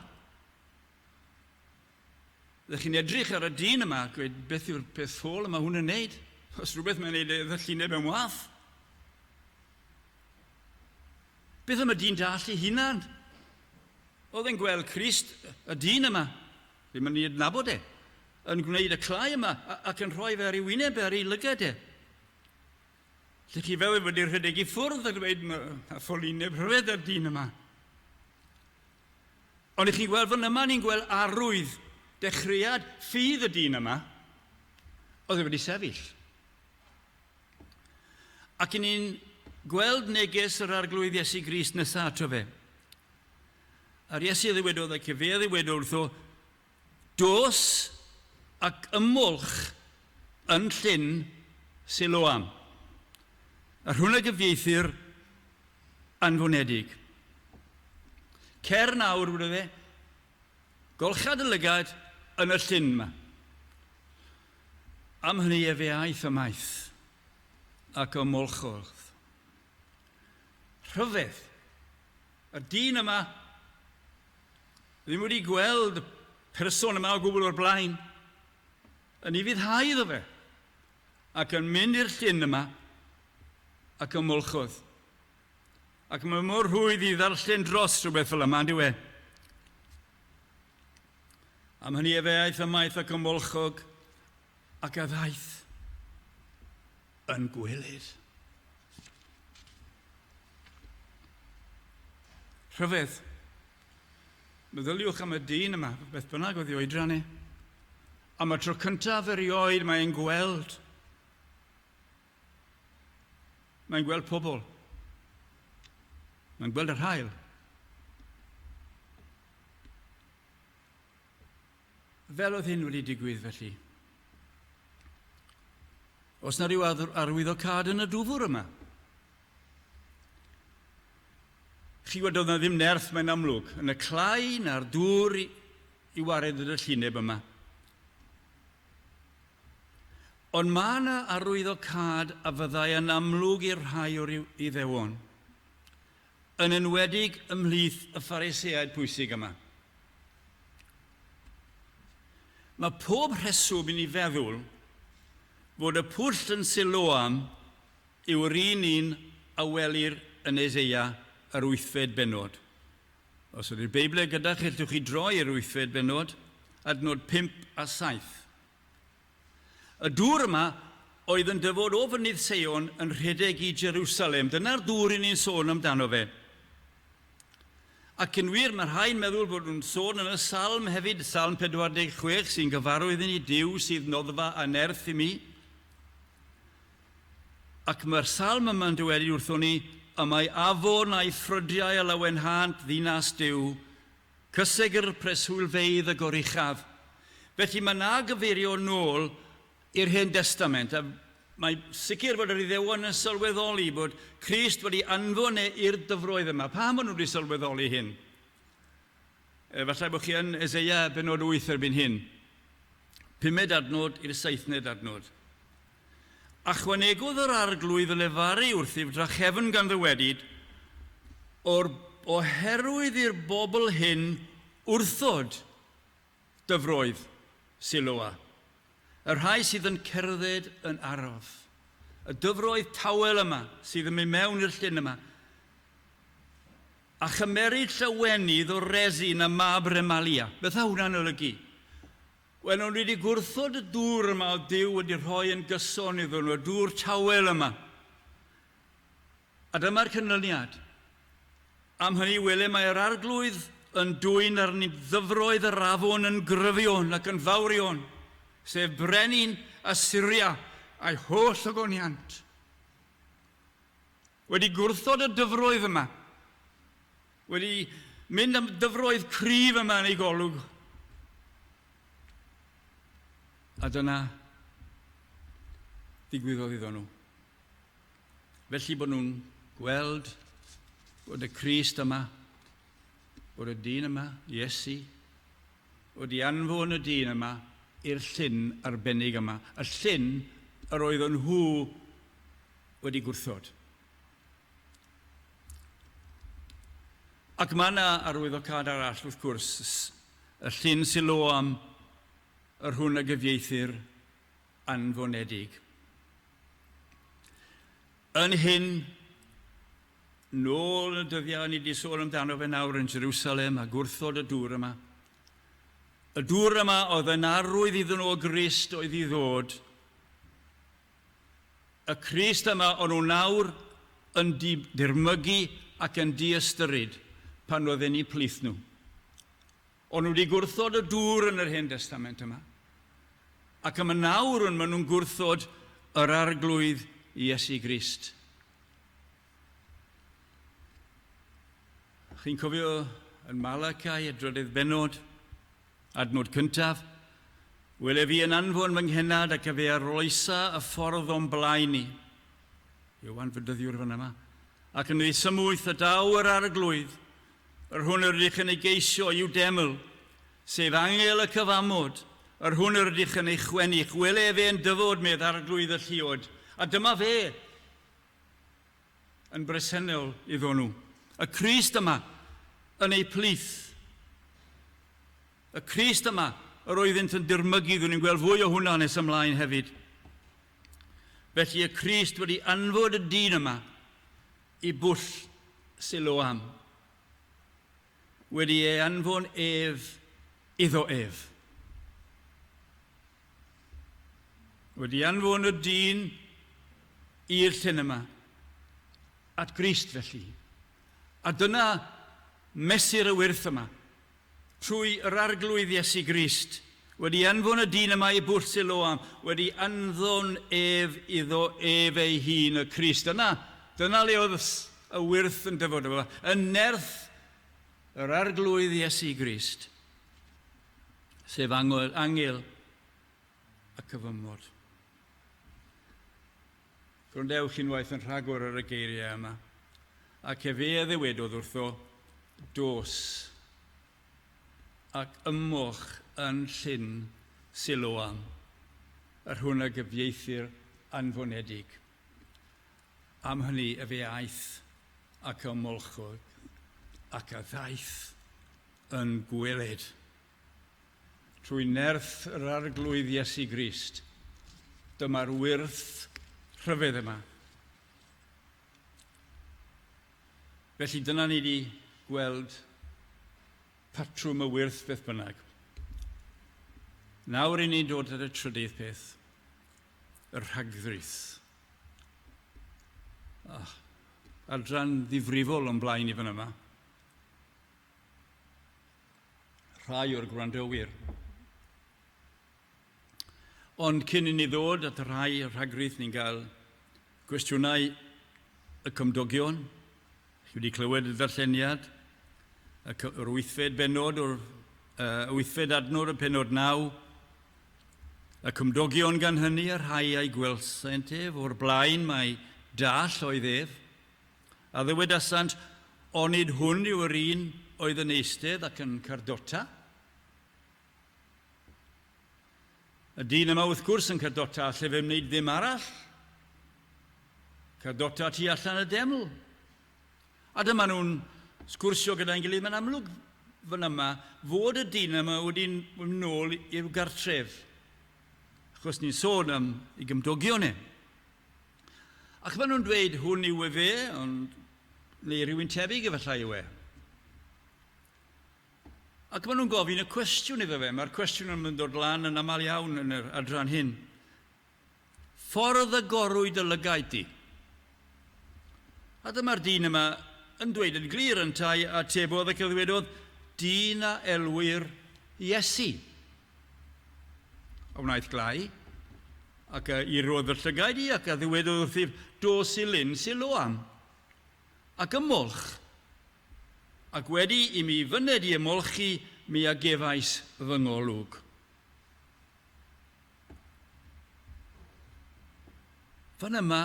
S2: Ydych chi'n edrych ar y dyn yma, gweud beth yw'r peth ffôl yma hwn yn neud? Os rhywbeth mae'n neud ddyllineb yn wath. Beth am y dyn dall ei hunan? Oedd e'n gweld Crist, y dyn yma, ddim yn ei adnabod e, yn gwneud y clai yma ac yn rhoi fe ar ei wyneb ar ei lygad e. Lle chi feddwl bod i'r rhedeg i ffwrdd a dweud a ffolineb rhyfedd ar dyn yma. Ond ych chi'n gweld fan yma, ni'n gweld arwydd dechreuad ffydd y dyn yma, oedd e wedi sefyll. Ac yn ni'n gweld neges yr arglwydd Iesu Grist nesaf ato fe. A'r Iesu ddiwedodd ac fe ddiwedodd wrtho, dos ac ymwlch yn llyn Siloam. Ar hwnna gyfieithir anfonedig. Cer nawr, wrth fe, golchad y lygad yn y llyn yma. Am hynny e fe aeth ymaith ac ymolchodd. Rhyfedd. Y dyn yma ddim wedi gweld y person yma o gwbl o'r blaen. Yn ei fyddhau iddo fe. Ac yn mynd i'r llyn yma ac ymolchodd. Ac mae mor rhwydd i ddarllen dros rhywbeth fel yma, ynddi we? Am hynny e fe aeth ymaith ac ymolchog ac a ddaeth yn gwylyd. Rhyfedd. Meddyliwch am y dyn yma, beth bynnag oedd ei oedran ni. Am y tro cyntaf erioed mae'n gweld. Mae'n gweld pobl. Mae'n gweld yr haul. Fel oedd hyn wedi digwydd felly. Os na ryw arwyddocad yn y dwfwr yma? Chi gwybod oedd na ddim nerth mae'n amlwg. Yn y clai na'r dŵr i wared y lluneb yma. Ond mae yna arwyddocad a fyddai yn amlwg i'r rhai o'r Iddewon. Yn enwedig ymhlith y Phariseaid pwysig yma. Mae pob rheswm i ni feddwl fod y pwll yn Siloam yw'r un a welir yn Eseia yr 8fed bennod. Os ydy'r Beibl gyda chi, allwch chi droi yr 8fed bennod, adnod 5 a 7. Y dŵr yma oedd yn dyfod o fynydd Seion yn rhedeg i Jerusalem. Dyna'r dŵr ni'n sôn amdano fe. Ac yn wir, mae rhai'n meddwl bod nhw'n sôn yn y salm hefyd, salm 46, sy'n gyfarwydd i Duw sydd noddfa a nerth i mi. Ac mae'r salm yma'n dywedi wrthon ni, y mae afon a'i ffrydiau a lawenhant ddinas Duw, cysegr preswylfeidd y goruchaf. Felly mae na gyfeirio nôl i'r Hen Testament. A mae sicr fod yr Iddewon yn sylweddoli bod Crist wedi anfon i'r dyfroedd yma. Pa maen nhw wedi sylweddoli hyn? Falle bod chi yn Eseia bennod 8 erbyn hyn. 5 adnod i'r 7 adnod. Achwanegodd yr arglwydd y lefaru wrth i'w drachefn gan ddywedid oherwydd i'r bobl hyn wrthod dyfroedd Siloa. Y rhai sydd yn cerdded yn arodd. Y dyfroedd tawel yma sydd yn mynd mewn i'r llyn yma. A chymeryd llawenydd o resin a mab remalia. Beth a hwnna'n olygu? Wel, nhw wedi gwrthod y dŵr yma o Duw wedi rhoi yn gyson iddyn nhw, y dŵr tawel yma. A dyma'r canlyniad. Am hynny wele mae'r arglwydd yn dwyn arni ddyfroedd yr afon yn gryfion ac yn fawrion, sef brenin Assyria a'i holl ogoniant. Wedi gwrthod y dyfroedd yma. Wedi mynd am dyfroedd cryf yma yn ei golwg. A dyna ddigwyddodd iddyn nhw. Felly bod nhw'n gweld bod y Crist yma, bod y dyn yma, Iesu, wedi anfon y dyn yma i'r llyn arbennig yma. Y llyn yr oedden nhw wedi gwrthod. Ac mae yna arwyddocad arall wrth gwrs, y llyn Siloam, yr hwn a gyfieithir anfonedig. Yn hyn, nôl y dyddiau ni wedi sôn amdano fe nawr yn Jerusalem a gwrthod y dŵr yma. Y dŵr yma oedd yn arwydd iddyn nhw o Grist oedd i ddod. Y Crist yma o'n nhw nawr yn dirmygu ac yn diystyryd pan oedd yn eu plith nhw. O'n nhw wedi gwrthod y dŵr yn yr Hen Testament yma. Ac yma nawr maen nhw'n gwrthod yr arglwydd Iesu Grist. Chi'n cofio yn Malacai, y drydydd bennod, adnod cyntaf, wele fi yn anfon fy nghenad ac a fe arloesa y ffordd o'n blaen ni. Iowan fydyddiwr fan yma. Ac yn ei symwyth y daw yr arglwydd, yr hwn yr ydych yn ei geisio i'w deml, sef angel y cyfamod, Yr hwn yr ydych yn ei chwennu, gwele fe yn dyfod medd Arglwydd y lluod. A dyma fe yn bresennol iddo nhw. Y Crist yma yn ei plith. Y Crist yma yr oeddynt yn dirmygu, ddwn ni'n gweld fwy o hwnna nes ymlaen hefyd. Felly y Crist wedi anfod y dyn yma i bwll Siloam. Wedi ei anfon ef iddo ef. Wedi anfon y dyn i'r llyn yma, at Grist felly. A dyna mesur y wyrth yma, trwy yr arglwydd Iesu Grist, wedi anfon y dyn yma i bwll Siloam, wedi anfon ef iddo ef ei hun, y Crist. Dyna le oedd y wyrth yn dyfod efo, yn nerth yr arglwydd Iesu Grist, sef angel y cyfymod. Gwrandewch unwaith yn rhagor ar y geiriau yma, ac efe ddewedodd wrtho, dos ac ymwch yn llyn Siloam, yr hwn a gyfieithir anfonedig. Am hynny efe aeth ac ymwolchwyd ac a ddaeth yn gweled. Trwy nerth yr arglwydd Iesu Grist, dyma'r wyrth rhyfedd yma. Felly dyna ni wedi gweld patrwm y wyrth beth bynnag. Nawr i ni dod at y trydydd peth, yr rhagddrith. Adran ddifrifol o'n blaen i fan yma. Rhai o'r gwrandowyr. Ond cyn i ni ddod at y rhai o'r rhagddrith, ni'n cael cwestiynau y cymdogion. Chi wedi clywed y ddarlleniad, yr wythfed benod o'r wythfed adnod y penod 9. Y cymdogion gan hynny, y rhai a'i gwelsent ef, o'r blaen mae dall oedd ef. A ddywedasant, onid hwn yw yr un oedd yn eistedd ac yn cardota. Y dyn yma wrth gwrs yn cardota, lle fe wneud ddim arall. Cardota tu allan y deml. A dyma nhw'n sgwrsio gyda'n gilydd. Mae'n amlwg fan yma fod y dyn yma wedi'n nôl i'w gartref. Achos ni'n sôn am ei gymdogion e. Ac maen nhw'n dweud hwn yw e fe, neu rhywun tebyg efallai yw e. Ac maen nhw'n gofyn y cwestiwn iddo fe. Mae'r cwestiwn yn mynd dod lan yn aml iawn yn yr adran hyn. Ffordd y gorwyd y lygaid di. A dyma'r dyn yma yn dweud yn glir yn tai a tebodd ac ddwedodd, dyn a elwyr Iesu. A wnaeth glai, ac i roedd y llygaid i, ac a ddwedodd wrthif, dos i lyn Siloam, ac ymolch. Ac wedi i mi fyned i ymolchi, mi a gefais fy ngolwg. Fan yma,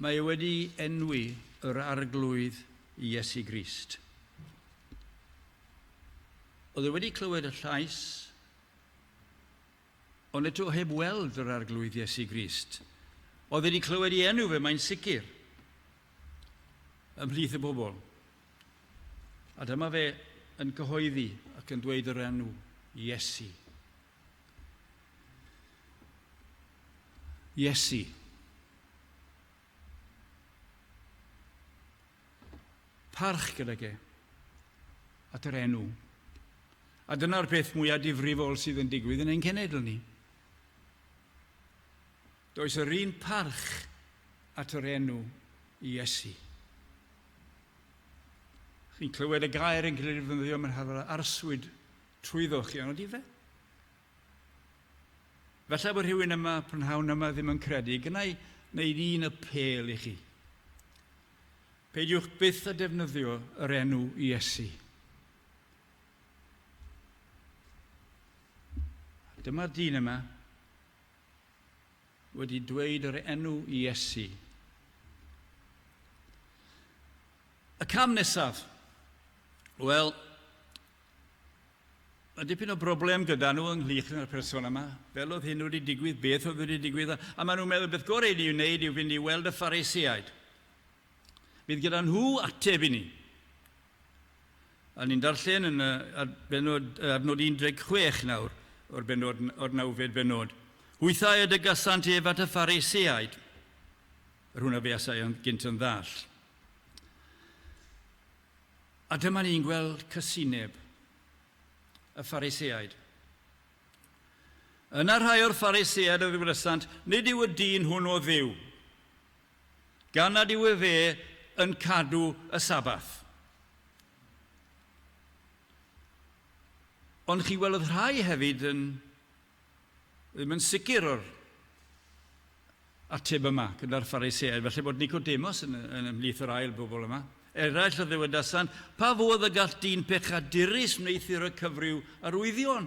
S2: mae wedi enwi yr arglwydd Iesu Grist. Oedd wedi clywed y llais, ond eto heb weld yr arglwydd Iesu Grist. Oedd wedi clywed i enw fe, mae'n sicr, ymhlith y bobl. A dyma fe yn cyhoeddi ac yn dweud yr enw Iesu. Iesu. Parch gyda ge at yr enw. A dyna'r peth mwyaf difrifol sydd yn digwydd yn ein cenedl ni. Does yr un parch at yr enw Iesu. Chi'n clywed y gair yn cael ei ddefnyddio mewn harfer arswyd trwyddwch chi, ond i fe? Falle bod rhywun yma, prynhawn yma ddim yn credu, gynnau wneud un apel i chi. Peidiwch byth a defnyddio yr enw Iesu. Dyma'r dyn yma wedi dweud yr enw Iesu. Y cam nesaf. Wel, Mae dipyn o broblem gyda nhw ynghylch yn y person yma. Fel oedd hyn wedi digwydd, beth oedd wedi digwydd. A maen nhw'n meddwl beth gorau i'w wneud yw fynd i weld y Pharisiaid. Bydd gyda nhw ateb i ni. A ni'n darllen yn adnod 16 nawr, o'r 9fed benod. Hwythau y dygysant ef at y Pharisiaid. Yr hwnna fe asau yn gynt yn ddall. A dyma ni'n gweld cysineb y Pharisiaid. Yna rhai o'r Pharisiaid y ddywysant, nid yw y dyn hwn o ddiw, gan nad yw fe yn cadw y Sabath. Ond chi welodd rhai hefyd ddim yn sicr o'r ateb yma gyda'r Pharisiaid, felly bod Nicodemos yn ymhlith yr ail bobl yma. Eraill o ddywedasant, pa fodd y gall dyn pechadurus wneithir y cyfryw arwyddion?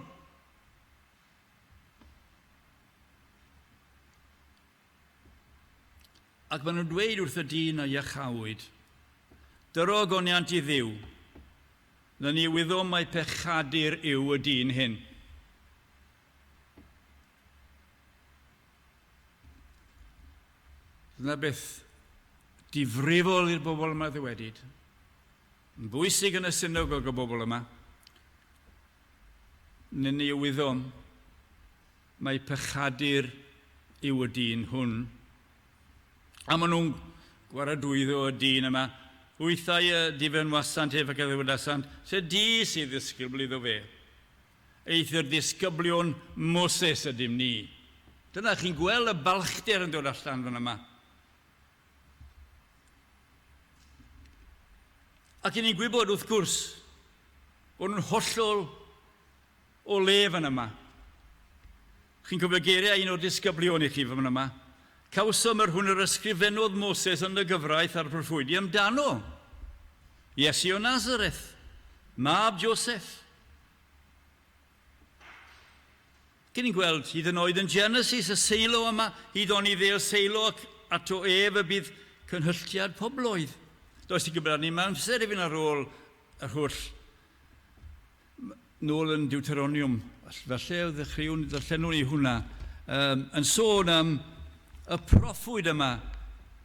S2: Ac maen nhw'n dweud wrth y dyn a iachawyd, dyro goniant i ddiw, na ni wyddom mai pechadur yw y dyn hyn. Dyna beth difrifol i'r bobl yma ddywedyd. Yn bwysig yn y synagog o bobl yma. Nyn ni wyddom mai pechadur yw y dyn hwn. A maen nhw'n gwaradwyddo y dyn yma. Wythau y difen wasant ef ac ddywedasant, se di sydd ddisgybl iddo fe. Eithir ddisgyblion Moses ydym ni. Dyna chi'n gweld y balchder yn dod allan fan yma. Ac i ni'n gwybod wrth gwrs bod nhw'n hollol o lef yn yma. Chi'n cofio geiriau un o'r disgyblion i chi fan yma. Cawsom yr hwn yr ysgrifennodd Moses yn y gyfraith a'r proffwydi amdano. Iesu o Nazareth, mab Joseph. Cyn ni'n gweld hyd yn oed yn Genesis y seilo yma, hyd o'n i ddeol seilo at o ef y bydd cynhylliad poblwydd. Does ti gwybod ni, mae'n amser i fynd ar ôl yr holl nôl yn Deuteronium. Felly oedd ddechreuwn ddarllenwn i hwnna yn sôn am y proffwyd yma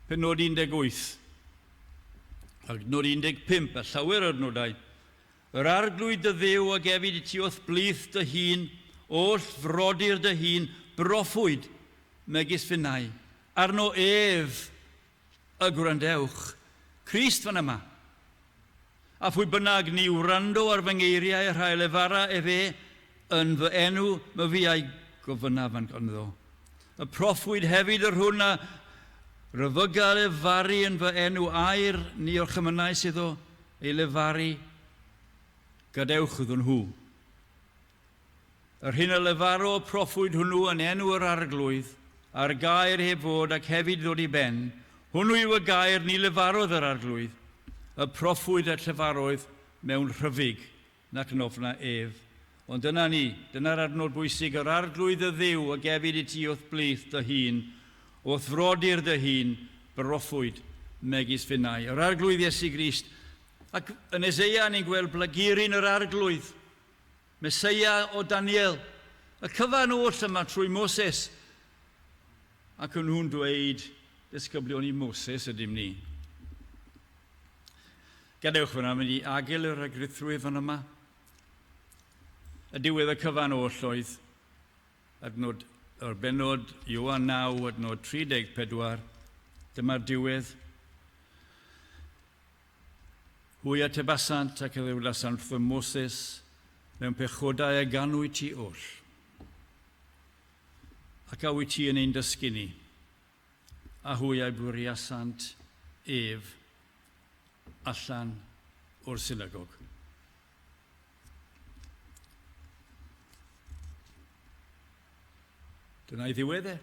S2: penod 18 ac nod 15, a llawer o'r nodau. Yr arglwydd dy ddew a gefyd i ti wrth blith dy hun, oll frodyr dy hun, broffwyd megis fynnau. Arno ef y gwrandewch. Crist fan yma. A phwy bynnag ni wrando ar fy ngeiriau rhai lefara fe yn fy enw, my fi ai gofynna fan ganddo. Y proffwyd hefyd yr hwnna, ryfygal e faru yn fy enw air, ni o'r chymynau sydd o ei lefaru, gadewch ydyn nhw. Yr hyn y lefaro proffwyd hwnnw yn enw yr arglwydd, a'r gair heb fod ac hefyd ddod i ben, hwnnw yw y gair ni lefarodd yr arglwydd, y proffwyd at lefaroedd mewn rhyfig nac yn ofna ef. Ond dyna ni, dyna'r adnod bwysig, yr arglwydd y ddiw a gefyd i ti wrth blith dy hun, wrth frodyr dy hun, broffwyd megis fynnau. Yr arglwydd Iesu Grist. Ac yn Eseia ni'n gweld blagurin yr arglwydd, Meseia o Daniel, y cyfan oll yma trwy Moses, ac yn nhw'n dweud, disgyblion i Moses ydym ni. Gadewch fyna, mynd i agil yr agrythwydd fan yma. Y diwedd y cyfan oll oedd, adnod o'r benod Ioan 9, adnod 34, dyma'r diwedd. Hwy atebasant ac ddewlasant wrth Moses mewn pechodau a ganwy ti oll. Ac awy ti yn ein dysgu ni. A hwy a'i bwriasant ef allan o'r synagog. Dyna i ddiweddau.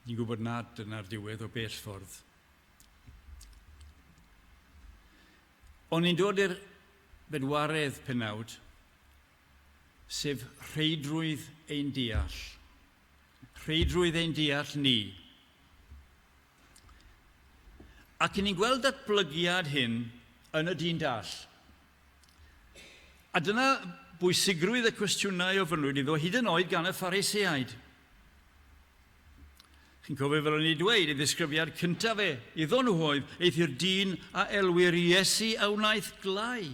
S2: Ni'n gwybod nad dyna'r diwedd o bell ffordd. Ond ni'n dod i'r bedwaredd penawd, sef rheidrwydd ein deall. Rheidrwydd ein deall ni. Ac ni'n gweld datblygiad hyn yn y dyn dall. A dyna bwysigrwydd y cwestiynau o fynwyd iddo hyd yn oed gan y Phariseaid. Chi'n cofio fel o'n i dweud, ei ddisgrifiad cyntaf iddo nhw oedd eith i'r dyn a elwir Iesu a wnaeth glai.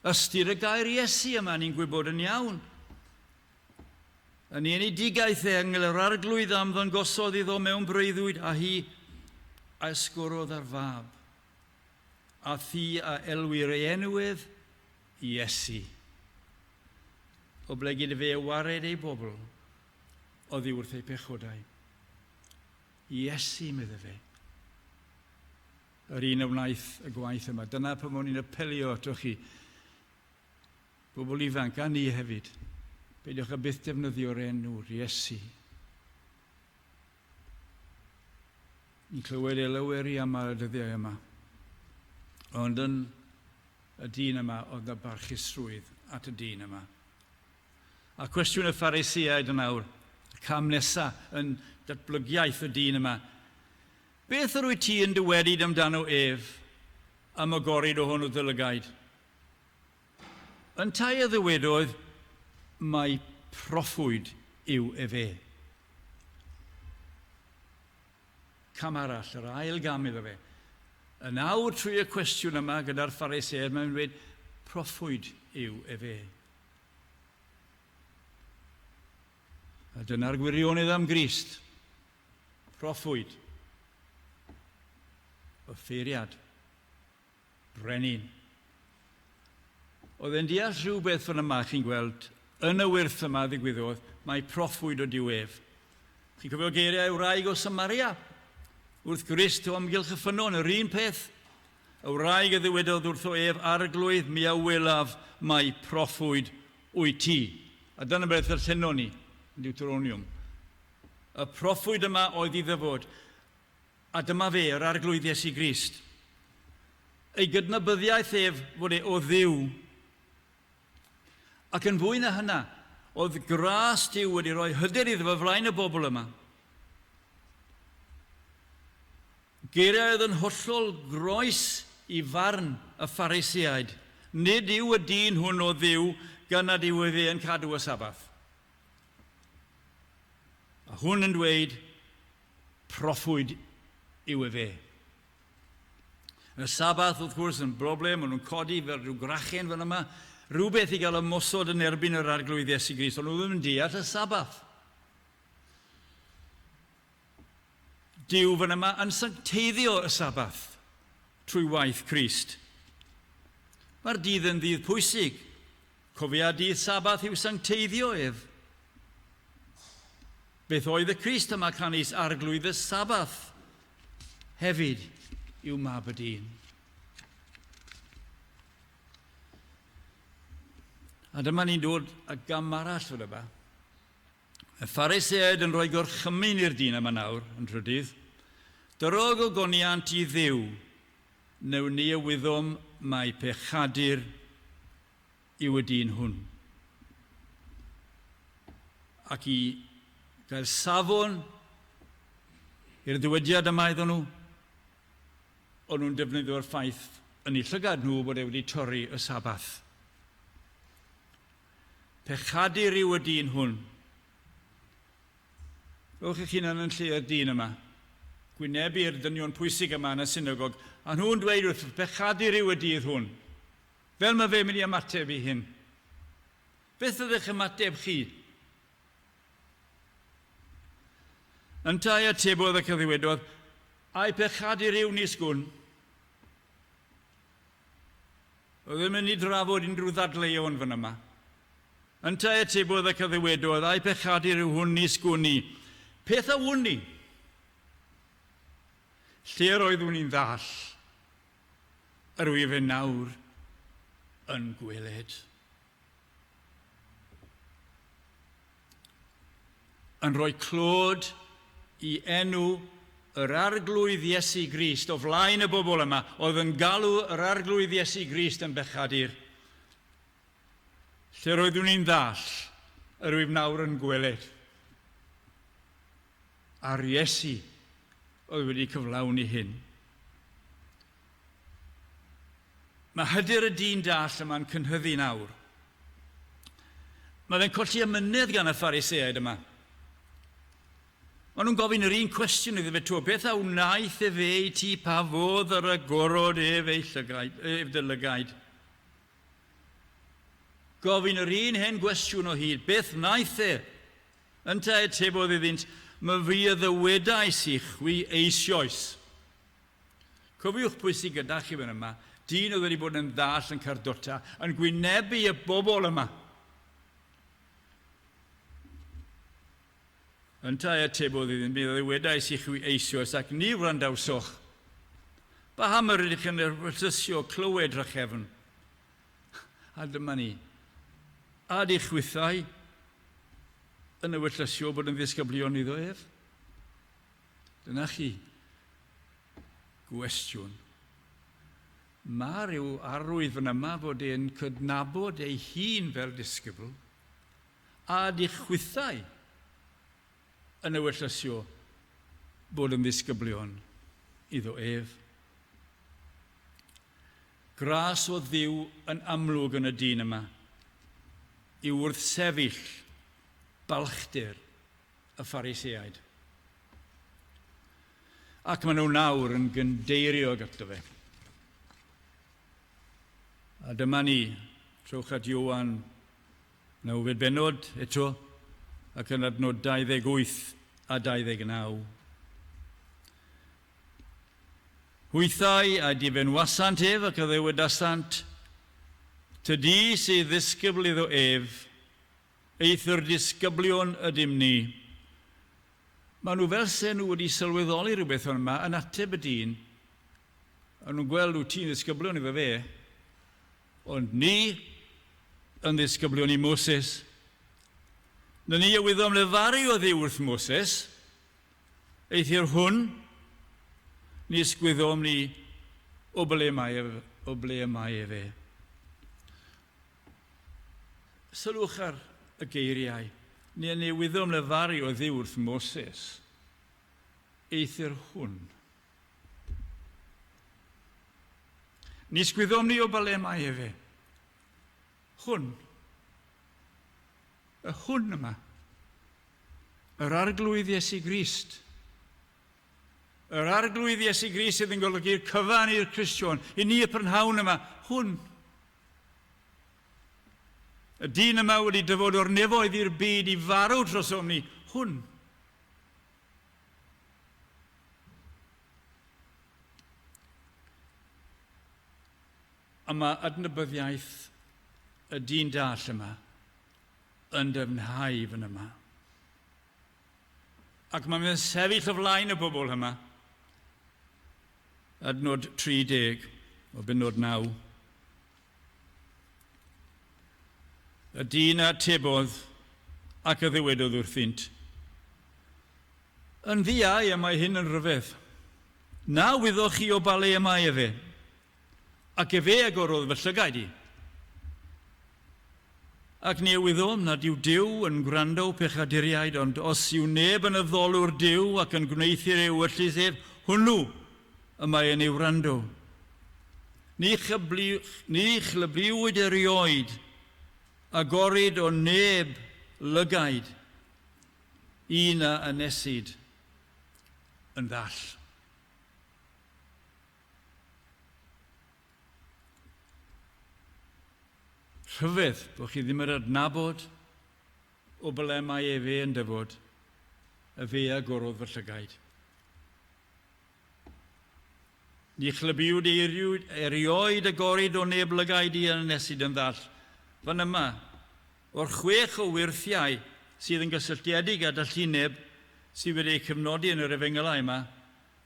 S2: Ystyr y gair Iesu yma ni'n gwybod yn iawn. Yn enedigaeth engl yr arglwydd am ddangosod iddo mewn breuddwyd a hi a ysgwrodd ar fab. A thi a elwir ei enwydd Iesu. O ble gyda fe wared ei bobl oddi wrth ei pechodau. Iesu, medde fe. Yr un a wnaeth y gwaith yma. Dyna pam o'n i'n apelio atoch chi. Bobl ifanc a ni hefyd. Peidiwch a byth defnyddio'r enw'r Iesu. Ni'n clywed elyweri am y dyddiau yma. Ond yn y dyn yma oedd y barchusrwydd at y dyn yma. A cwestiwn y Pharisiaid yn awr, y cam nesaf yn datblygiaeth y dyn yma. Beth yr wyt ti yn dywedid amdano ef am y gorid o hwn o ddylygaid? Yn tai y ddywedoedd, mae proffwyd yw efe. Cam arall, yr ail gam iddo fe. Yn awr trwy y cwestiwn yma gyda'r Phariseaid, mae'n dweud, proffwyd yw efe. A dyna'r gwirionydd am Grist. Proffwyd. Offeiriad. Brenin. Oedd e'n deall rhywbeth fan yma, chi'n gweld, yn y wyrth yma ddigwyddodd, mae proffwyd o diwedd. Chi'n cofio geiriau wraig o Samaria? Wrth Grist o amgylch y ffynon, yr un peth. Y wraig y ddiwedodd wrth o ef Arglwydd, mi a wylaf mae proffwyd wyt ti. A dyna beth yr llenno ni, Deuteronium. Y proffwyd yma oedd i ddyfod. A dyma fe, yr Arglwydd Iesu Grist. Ei gydnabyddiaeth ef fod e o ddiw. Ac yn fwy na hynna, oedd gras Duw wedi rhoi hyder iddo fo flaen y bobl yma. Geiriau oedd yn hollol groes i farn y Pharisiaid. Nid yw y dyn hwn o ddiw gan nad yw e yn cadw y sabath. A hwn yn dweud, proffwyd yw e fe. Y sabath, wrth gwrs, yn broblem, maen nhw'n codi fel rhyw grachen fan yma, rhywbeth i gael ymosod yn erbyn yr Arglwydd Iesu Grist, ond nhw ddim yn deall y sabath. Duw fan yma yn sancteiddio y sabath trwy waith Crist. Mae'r dydd yn ddydd pwysig. Cofia dydd sabath yw sancteiddio ef. Beth oedd y Crist yma canus arglwydd y sabath hefyd yw mab y dyn. A dyma ni'n dod â gam arall fod yma. Y Phariseaid yn rhoi gorchymyn i'r dyn yma nawr, yn trydydd. Dyrog o goniant i ddiw, newn ni y wyddom mae pechadur yw y dyn hwn. Ac i gael safon i'r ddiwydiad yma iddyn nhw, o'n nhw'n defnyddio'r ffaith yn eu llygad nhw bod e wedi torri y sabath. Pechadur yw y dyn hwn. Rwch eich hunan yn lle y dyn yma. Gwynebu'r dynion pwysig yma yn y synagog. A nhw'n dweud wrth, pechadur yw y dydd hwn. Fel mae fe mynd i ymateb i hyn. Beth ydych ymateb chi? Yn tai atebodd y cyddwydodd, a'i pechadur yw nisgwn. Oedd ddim yn ei drafod unrhyw ddadleuon fan yma. Yn tai atebodd y cyddwydodd, a'i pechadur yw hwn nisgwn ni. Peth a hwn ni? Lle roeddwn ni'n ddall? Yr wyf e nawr yn gweled. Yn rhoi clod i enw yr arglwydd Iesu Grist o flaen y bobl yma, oedd yn galw yr arglwydd Iesu Grist yn bechadur. Lle roeddwn ni'n ddall, yr wyf nawr yn gweled. A'r Iesu oedd wedi cyflawni hyn. Mae hyder y dyn dall yma'n cynhyddu nawr. Mae fe'n colli ymynydd gan y Phariseaid yma. Maen nhw'n gofyn yr un cwestiwn iddo fe to. Beth a wnaeth e fe i ti pa fodd yr agorod ef dy lygaid? Gofyn yr un hen gwestiwn o hyd. Beth wnaeth e? Ynta atebodd iddynt, mae fi y ddywedais i chwi eisoes. Cofiwch pwy sy'n gyda chi fan yma. Dyn oedd wedi bod yn ddall yn Cardwta, yn gwynebu y bobl yma. Ynta atebodd iddynt, mi ddywedais i chwi eisoes ac ni wrandawsoch. Ba ham yr ydych yn rhysio clywed rachefn. A dyma ni. A di chwythau yn y wyllysio bod yn ddisgyblion iddo ef? Dyna chi. Gwestiwn. Mae rhyw arwydd fan yma fod e'n cydnabod ei hun fel disgybl a di chwythau yn y wyllysio bod yn ddisgyblion iddo ef. Gras o Dduw yn amlwg yn y dyn yma i wrthsefyll balchder y Phariseaid. Ac maen nhw nawr yn gyndeirio gyda fe. A dyma ni, trowch at Iowan 9 benod eto, ac yn adnod 28 a 29. Hwythau a difen wasant ef ac a ddewedasant, tydi sydd ddisgybl iddo ef, eith'r disgyblion ydym ni. Maen nhw fel se nhw wedi sylweddoli rhywbeth o'n yma yn ateb y dyn, a nhw'n gweld nhw ti'n ddisgyblion iddo fe, ond ni yn ddisgyblion i Moses. Na ni y wyddom lefaru o Dduw wrth Moses, eithir hwn, ni ysgwyddom ni o ble mae e fe. Sylwch ar y geiriau. Ni yn ei wyddom lefaru o Dduw wrth Moses, eithir hwn. Ni ysgwyddom ni o ble mae e fe. Hwn. Y hwn yma. Yr arglwydd Iesu Grist. Yr arglwydd Iesu Grist sydd yn golygu'r cyfan i'r Cristion. I ni y prynhawn yma. Hwn. Y dyn yma wedi dyfod o'r nefoedd i'r byd i farw dros ni. Hwn. A mae adnabyddiaeth y dyn dall yma yn dyfnhau fan yma. Ac mae'n sefyll o flaen y bobl yma. Adnod 30 o benod 9. Y dyn atebodd ac y ddiwedodd wrthynt. Yn ddiau y mae hyn yn rhyfedd. Na wyddoch chi o bale y mae e fe, ac e fe agorodd fy llygaid i. Ac ni wyddom nad yw Duw yn gwrando pechaduriaid, ond os yw neb yn yddolwr Duw ac yn gwneithio'r ei wyllus ef, hwnnw y mae yn ei wrando. Ni chlybliwyd erioed, agorid o neb lygaid, un a ynesid yn ddall. Rhyfedd bod chi ddim yn adnabod o ble mae e fe yn dyfod, y fe agorodd fy llygaid. Ni chlybiwyd erioed agorid o neb lygaid i ynesid yn ddall. Fan yma, o'r 6 o wirthiau sydd yn gysylltiedig â dallineb sydd wedi'i cyfnodi yn yr efengylau yma,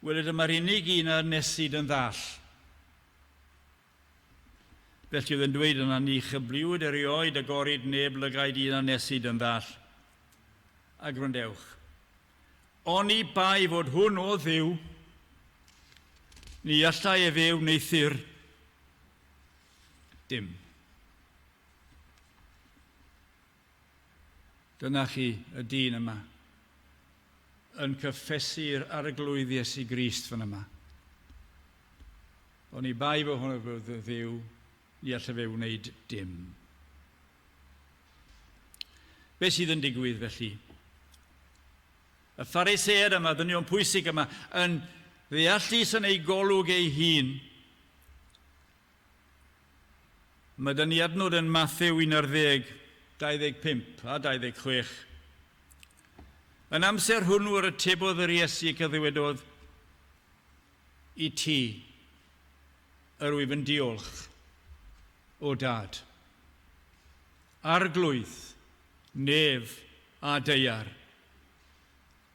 S2: weled yma'r unig un a ynesid yn ddall. Felly oedd yn dweud yna ni chybliwyd erioed agorid neb lygaid un a ynesid yn ddall. A gwrandewch. Oni bai fod hwn o Dduw, ni allai e fe wneithir dim. Dyna chi y dyn yma yn cyffesu'r arglwydd Iesu Grist fan yma. Oni bai fod hwn o Dduw, ni allai fe wneud dim. Be sydd yn digwydd felly? Y Phariseaid yma, ddynion pwysig yma, yn ddeallus yn ei golwg ei hun. Mae dyn ni adnod yn Mathew 11, 25 a 26. Yn amser hwnnw yr atebodd yr Iesu cyddwedodd i ti, yr wyf yn diolch, o dad. Arglwydd, nef a deiar.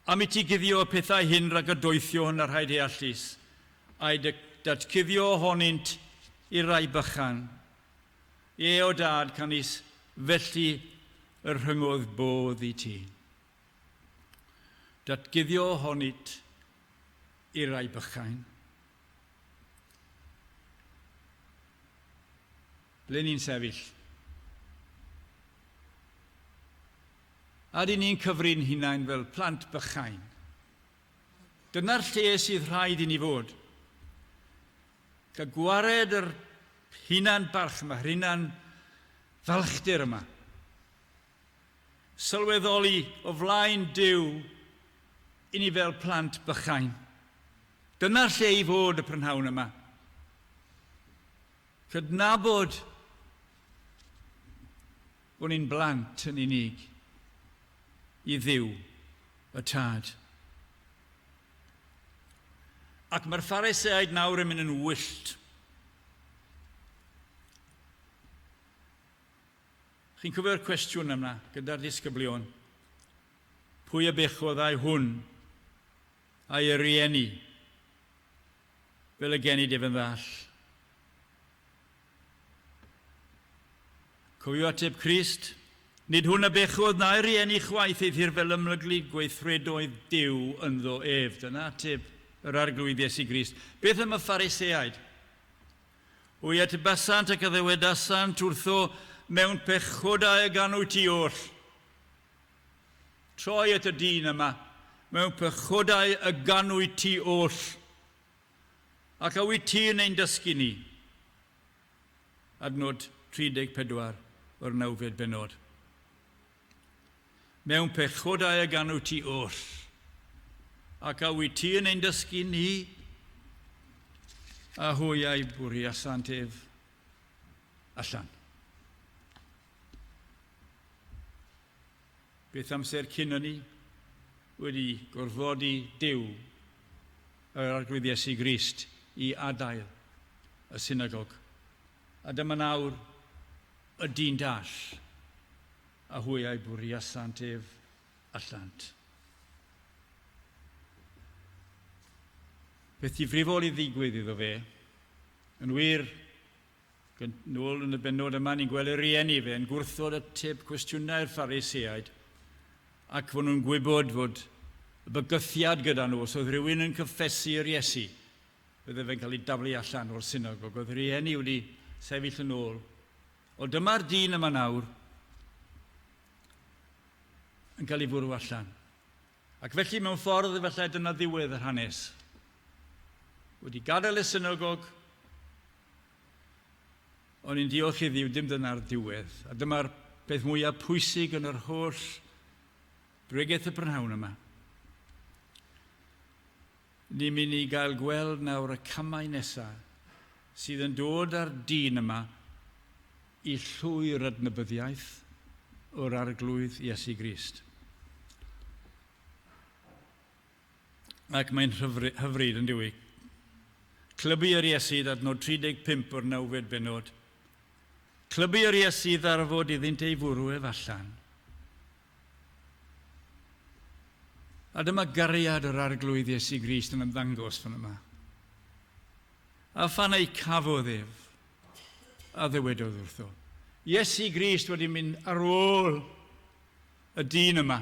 S2: Am i ti guddio y pethau hyn rhag y doethio yn yr rhaid eallus, a'i datcuddio ohonynt i rai bychan. O dad, canis felly yr rhyngodd bodd i ti. Datguddio ohonynt i rai bychain. Ble ni'n sefyll? A dyn ni'n cyfri'n hunain fel plant bychain. Dyna'r lle sydd rhaid i ni fod. Cael gwared yr hunan barch yma, yr hunan falchder yma. Sylweddoli o flaen Duw i ni fel plant bychain. Dyna'r lle i fod y prynhawn yma. Cydnabod bod ni'n blant yn unig i Dduw y Tad. Ac mae'r Phariseaid nawr yn mynd yn wyllt. Chi'n cofio'r cwestiwn yma gyda'r disgyblion? Pwy y bechoddau hwn a'i rieni fel y genid ef yn ddall? Cofio ateb Crist? Nid hwn y bechodd na'i rieni chwaith eithir fel ymlyglu gweithredoedd Duw ynddo ef. Dyna ateb yr arglwydd Iesu Grist. Beth am y Phariseaid? Wyt atebasant ac addewedasant wrtho mewn pechodau y ganw ti oll. Troi at y dyn yma, mewn pechodau y ganw ti oll. Ac a wyt ti yn ein dysgu ni. Adnod 34 o'r 9 benod. Mewn pechodau y ganw ti oll. Ac a wyt ti yn ein dysgu ni. A hwyau bwri asant ef allan. Beth amser cyn ni wedi gorfodi Duw yr arglwydd Iesu Grist i adael y synagog. A dyma nawr y dyn dall a hwyau bwri asant ef allant. Beth difrifol i ddigwydd iddo fe, yn wir, nôl yn y benod yma ni'n gweld y rieni fe yn gwrthod ateb cwestiynau'r Phariseaid ac fod nhw'n gwybod fod y bygythiad gyda nhw os oedd rhywun yn cyffesu'r Iesu bydde fe'n cael ei daflu allan o'r synagog. Oedd y rieni wedi sefyll yn ôl. O dyma'r dyn yma nawr yn cael ei fwrw allan. Ac felly mewn ffordd efallai dyna ddiwedd yr hanes. Wedi gadael y synagog, ond ni'n diolch i Dduw, dim dyna'r diwedd. A dyma'r peth mwyaf pwysig yn yr holl bregaeth y prynhawn yma. Ni'n mynd i gael gweld nawr y camau nesaf sydd yn dod ar dyn yma i llwy'r adnabyddiaeth o'r arglwydd Iesu Grist. Ac mae'n hyfryd yn diwy. Clybu yr Iesu adnod 35 o'r 9 benod. Clybu yr Iesu ddarfod iddynt ei fwrw ef allan. A dyma gariad yr arglwydd Iesu Grist yn ymddangos fan yma. A phan ei cafodd ef, a ddewedodd wrtho. Iesu Grist wedi mynd ar ôl y dyn yma.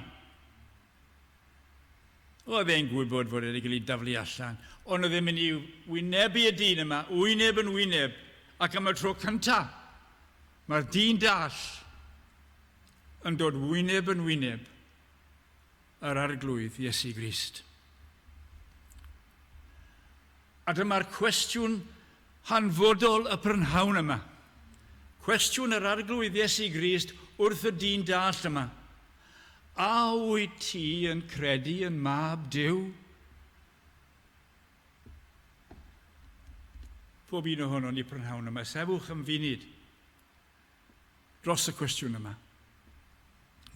S2: Oedd e'n gwybod fod wedi cael ei daflu allan, ond oedd e'n mynd i wynebu y dyn yma, wyneb yn wyneb, ac am y tro cyntaf, mae'r dyn dall yn dod wyneb yn wyneb yr arglwydd Iesu Grist. A dyma'r cwestiwn hanfodol y prynhawn yma. Cwestiwn yr arglwydd Iesu Grist wrth y dyn dall yma. A wyt ti yn credu yn mab Duw? Pob un ohono ni prynhawn yma, sefwch yn funud dros y cwestiwn yma.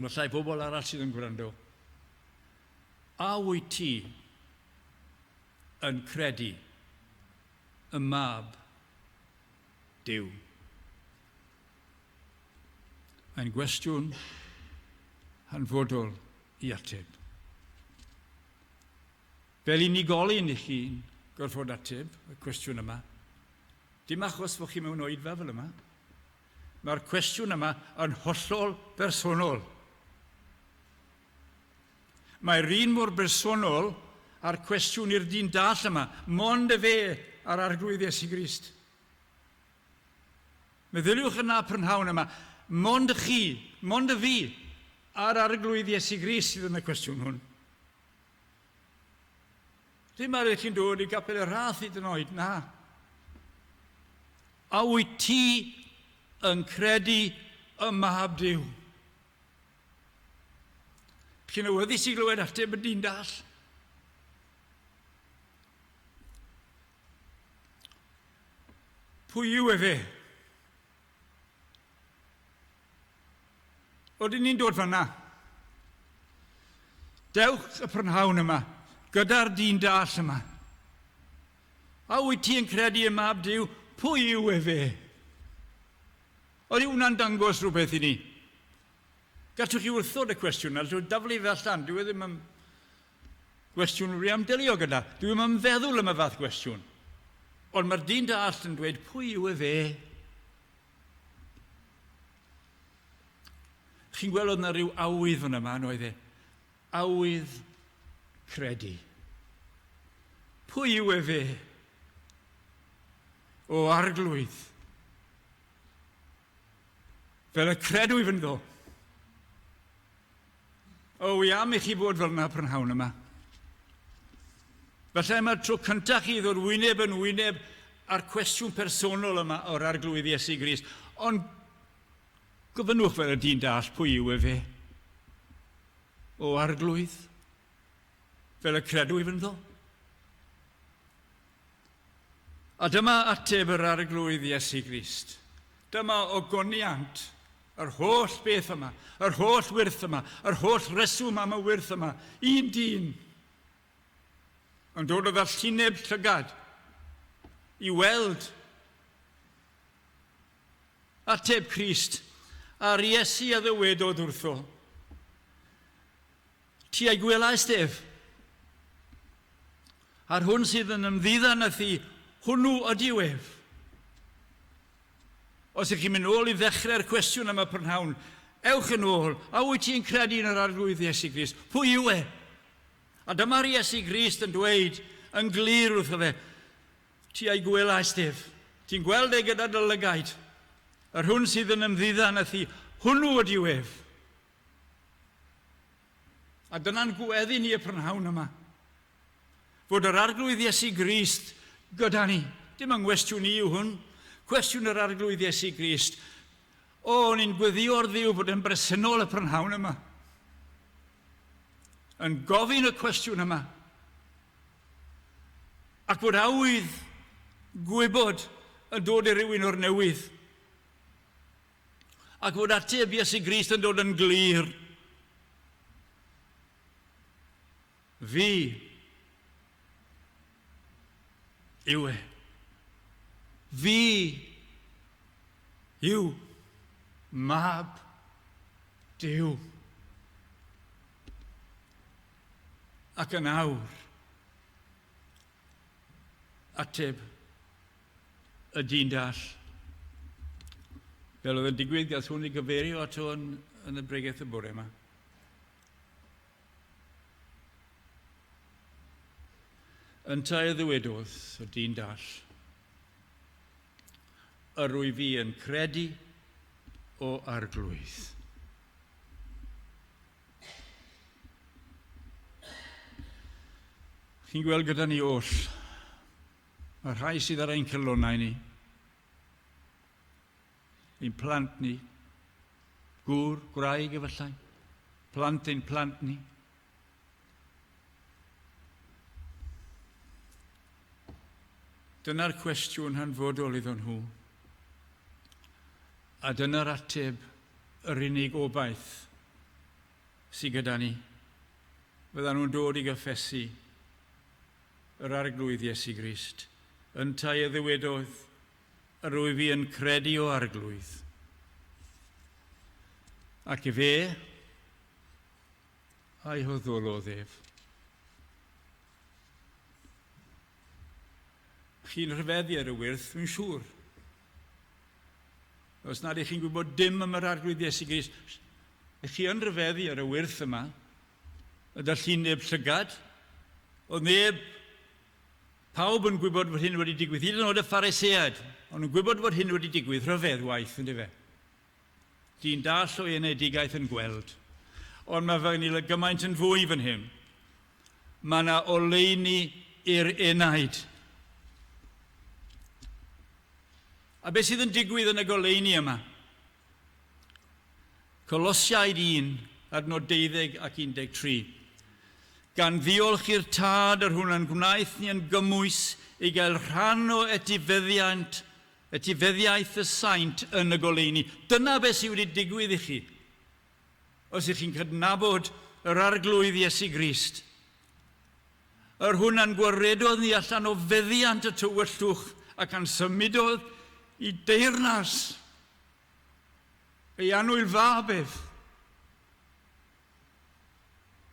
S2: Mae llai bobl arall sydd yn gwrando. A wyt ti yn credu y mab Duw? Mae'n gwestiwn hanfodol i ateb. Fel unigolyn i chi'n gorfod ateb y cwestiwn yma, dim achos fod chi mewn oedfa fel yma. Mae'r cwestiwn yma yn hollol bersonol. Mae'r un mor bersonol a'r cwestiwn i'r dyn dall yma, mond y fe ar arglwydd Iesu Grist. Meddyliwch yna prynhawn yma, mond y chi, mond y fi, ar arglwydd Iesu Grist sydd yn y cwestiwn hwn. Dim ar eich chi'n dod i gapel y rath hyd yn oed, na. A wyt ti yn credu y mab Duw? Chi'n awyddus i glywed ateb y dyn dall? Pwy yw e fe? Oedden ni'n dod fan'na. Dewch y prynhawn yma, gyda'r dyn dall yma. A wyt ti yn credu y mab Duw? Pwy yw e fe? Oedd hwnna'n dangos rhywbeth i ni? Gallwch chi wrthod y cwestiwn na, dwi'n daflu fe allan, dwi ddim yn gwestiwn rwy am delio gyda. Dwi ddim yn feddwl am y fath gwestiwn. Ond mae'r dyn dall yn dweud, pwy yw e fe? Chi'n gweld oedd yna rhyw awydd fan yma, oedd e? Awydd credu. Pwy yw e fe? O arglwydd. Fel y credw i fynd ddo. O, wi am i chi bod fel yna prynhawn yma. Falle mae'r tro cyntaf chi ddod wyneb yn wyneb a'r cwestiwn personol yma o'r arglwydd Iesu Grist. Ond gofynnwch fel y dyn dall, pwy yw e fe? O arglwydd? Fel y credw i fynd ddo? A dyma ateb yr arglwydd Iesu Grist. Dyma ogoniant yr holl beth yma, yr holl wyrth yma, yr holl reswm am y wyrth yma. Un dyn yn dod o ddarllineb llygad i weld ateb Crist a'r Iesu a ddywedodd wrtho. Ti ei gwela Estef, a'r hwn sydd yn ymddiddan y thi, hwnnw ydi wef. Os ych chi'n mynd ôl i ddechrau'r cwestiwn yma prynhawn, ewch yn ôl, a wyt ti'n credu yn yr arglwydd Iesu Grist? Pwy yw e? A dyma'r Iesu Grist yn dweud, yn glir wrtho fe, ti ei gwela Estef, ti'n gweld e gyda dy lygaid, yr hwn sydd yn ymddiddan y thi, hwnnw ydi wef. A dyna'n gweddi ni y prynhawn yma, fod yr arglwydd Iesu Grist gyda ni. Dim yn gwestiwn i yw hwn, cwestiwn yr arglwydd Iesu Grist. O, ni'n gweddio'r Dduw bod yn bresennol y prynhawn yma. Yn gofyn y cwestiwn yma. Ac bod awydd gwybod yn dod i rywun o'r newydd. Ac bod ateb Iesu Grist yn dod yn glir. Fi yw e. Fi yw mab Duw. Ac yn awr ateb y dyn dall. Fel oedd yn digwydd gath hwn i gyfeirio ato yn y bregaeth y bore yma. Yn tair ddywedodd y dyn dall, yr wyf fi yn credu o arglwydd. Chi'n gweld gyda ni oll, mae'r rhai sydd ar ein cylonau ni. ein plant ni, gŵr, gwraig efallai, plant ni. Dyna'r cwestiwn hanfodol iddyn nhw. A dyna'r ateb yr unig obaith sydd gyda ni. Fyddan nhw'n dod i gyffesu yr arglwydd Iesu Grist. Yn tai y ddiwedodd, yr wyf fi yn credu o arglwydd. Ac i fe, a'i hoddolodd ef. Chi'n rhyfeddu ar y wyrth, dwi'n siŵr. Os nad ych chi'n gwybod dim am yr arglwydd Iesu Grist, ych chi yn rhyfeddu ar y wyrth yma, ydych chi'n neb llygad, o neb, pawb yn gwybod fod hyn wedi digwydd, hyd yn oed y Phariseaid, ond yn gwybod fod hyn wedi digwydd, rhyfeddwaith, ynddi fe. Di'n dall o enedigaeth yn gweld, ond mae fe ni'n gymaint yn fwy fan hyn. Mae yna oleuni i'r enaid. A beth sydd yn digwydd yn y goleuni yma? Colosiaid 1, adnod 12 ac 13. Gan ddiolch i'r tad yr hwnna'n gwnaeth ni yn gymwys i gael rhan o etifeddiaeth y saint yn y goleuni. Dyna beth sydd wedi digwydd i chi. Os ych chi'n cydnabod yr arglwydd Iesu Grist. Yr hwnna'n gwaredodd ni allan o feddiant y tywyllwch ac yn symudodd i deyrnas ei anwyl fabedd.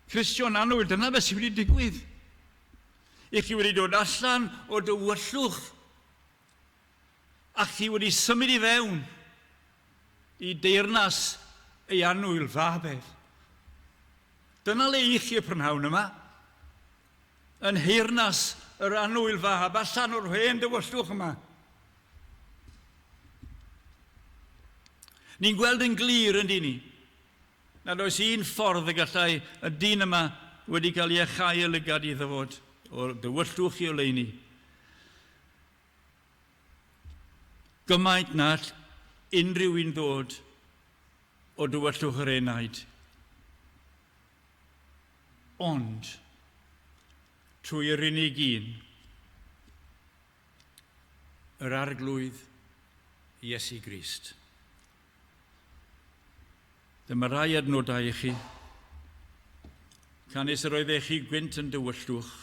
S2: Cristion anwyl, dyna beth sydd wedi digwydd. I chi wedi dod allan o dywyllwch ac chi wedi symud i fewn i deyrnas ei anwyl fabedd. Dyna le i chi y prynhawn yma. Yn heyrnas yr anwyl fab allan o'r hen dywyllwch yma. Ni'n gweld yn glir yn dyn ni, nad oes un ffordd y gallai y dyn yma wedi cael ei echau y lygad i ddefod o'r dywyllwch i oleuni. Gymaint nad unrhyw un ddod o dywyllwch yr enaid. Ond, trwy'r unig un, yr arglwydd Iesu Grist. Dyma rai adnodau i chi. Canis yr oedd eich chi gwynt yn dywyllwch,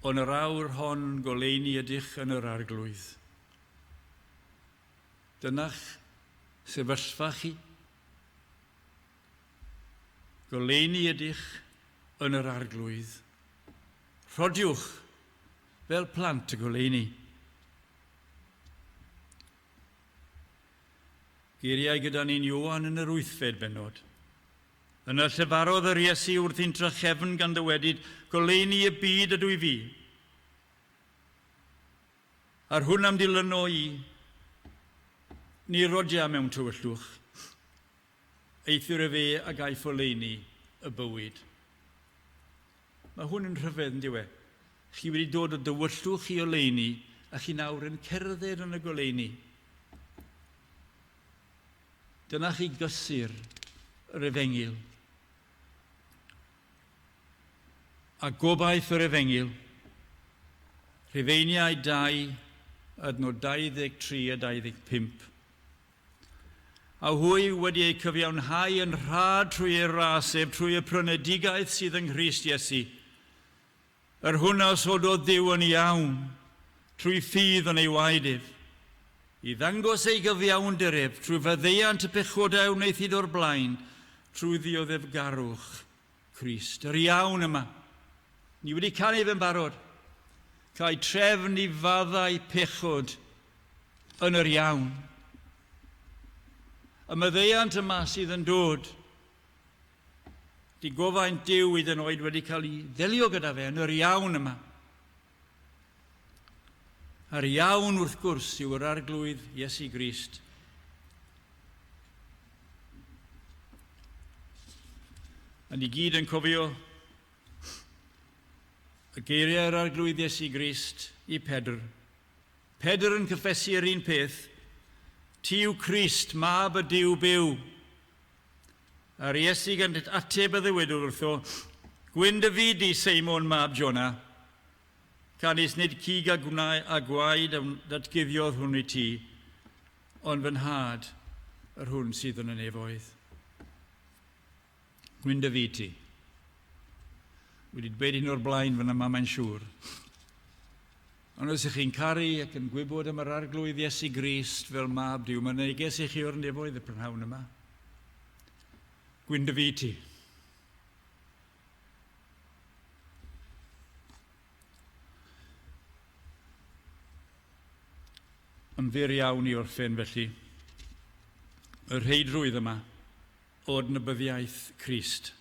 S2: ond yr awr hon goleuni ydych yn yr arglwydd. Dyna'ch sefyllfa chi. Goleuni ydych yn yr arglwydd. Rhodiwch fel plant y goleuni. Geiriau gyda ni'n Ioan yn yr 8fed bennod. Yn y llefarodd yr Iesu wrth i'n trachefn gan ddywedid, goleuni y byd ydw i fi. Ar hwn am dilyno i, ni rodia mewn tywyllwch. Eithir y fe a gaiff oleuni y bywyd. Mae hwn yn rhyfedd yn diwe. Chi wedi dod o dywyllwch i oleuni a chi nawr yn cerdded yn y goleuni. Dyna chi gysur yr Efengil. A gobaith yr Efengil, Rhufeiniau 2, adnod 23 a 25. A hwy wedi ei cyfiawnhau yn rhad trwy ei raseb, trwy y prynedigaidd sydd yng Nghrist Iesu. Yr hwnna sododd Duw yn iawn, trwy ffydd yn ei waedydd. I ddangos ei gyfiawnderef trwy faddeuant y pechodau wneith hyd o'r blaen, trwy ddioddefgarwch Crist. Yr iawn yma. Ni wedi canu fe'n barod. Cael trefn i faddau pechod yn yr iawn. Y maddeuant yma sydd yn dod, di gofaint Duw hyd yn oed wedi cael ei ddelio gyda fe yn yr iawn yma. A'r iawn wrth gwrs yw yr arglwydd Iesu Grist. A ni gyd yn cofio y geiriau'r arglwydd Iesu Grist i Pedr. Pedr yn cyffesu yr un peth, Ti yw Crist, mab y Duw byw. A'r Iesu gan ateb y ddywedwr wrtho, Gwyn dy fyd i Seimon mab Jona, canis nid cig a gwaed am datguddiodd hwn i ti, ond fy nhad yr hwn sydd yn y nefoedd. Gwyn dy fyd ti. Wedi dweud un o'r blaen fyna ma mae'n siŵr. Ond os ych chi'n caru ac yn gwybod am yr arglwydd Iesu Grist fel mab Duw, mae'n neges i chi o'r nefoedd y prynhawn yma. Gwyn dy fyd ti. Yn fyr iawn i orffen felly, y rheidrwydd yma o adnabyddiaeth Crist.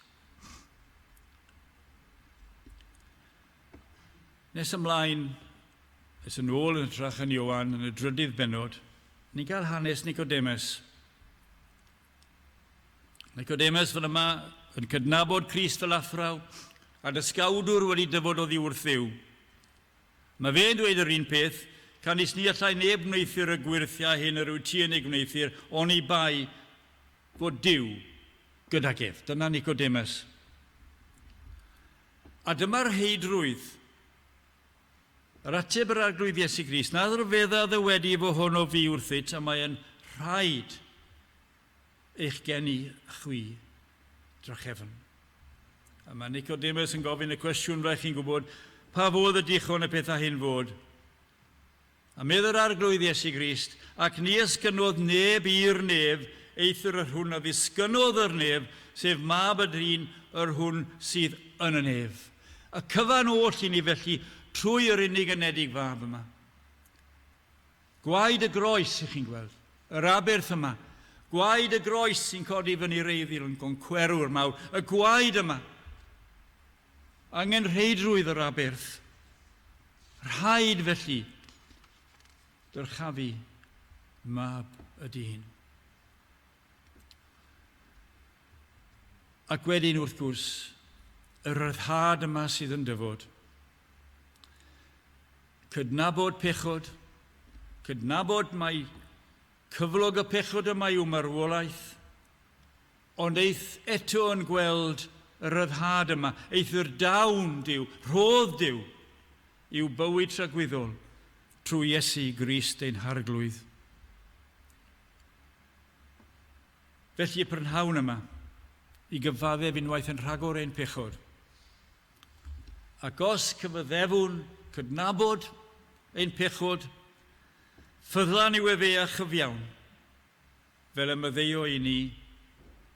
S2: Nes ymlaen, ys yn ôl yn trach yn Ioan yn y drydydd benod, ni'n cael hanes Nicodemus. Nicodemus fan yma yn cydnabod Crist fel athraw a dysgawdwr wedi dyfod oddi wrth Dduw. Mae fe'n dweud yr un peth, canis ni allai neb wneithir y gwirthia hyn yr wyt ti yn ei gwneithir, ond i bai fod Duw gydag ef. Dyna Nicodemus. A dyma'r heidrwydd, yr ateb yr arglwydd Iesu Grist, na ddrfedda wedi fo hwn o fi wrthyt, a mae'n rhaid eich geni chwi drachefn. A mae Nicodemus yn gofyn y cwestiwn fe chi'n gwybod, pa fodd y dichon y pethau hyn fod? A medd yr arglwydd Iesu Grist, ac ni ysgynodd neb i'r nef, eithir yr hwn a ddisgynodd yr nef, sef mab y dyn yr hwn sydd yn y nef. A cyfan oll i ni felly trwy yr unig anedig fab yma. Gwaed y groes, ych chi'n gweld, yr aberth yma. Gwaed y groes sy'n codi fyny reiddiol yn goncwerwr mawr. Y gwaed yma. Angen rheidrwydd yr aberth. Rhaid felly dyrchafu mab y dyn. Ac wedyn wrth gwrs, y ryddhad yma sydd yn dyfod. Cydnabod pechod, cydnabod mai cyflog y pechod yma yw marwolaeth, ond eith eto yn gweld y ryddhad yma, eith yr dawn Duw, rhodd Duw, yw bywyd tragwyddol trwy Iesu Grist ein harglwydd. Felly y prynhawn yma, i gyfaddef unwaith yn rhagor ein pechod. Ac os cyfaddefwn cydnabod ein pechod, ffyddlan yw e fe a chyfiawn, fel y myddeo i ni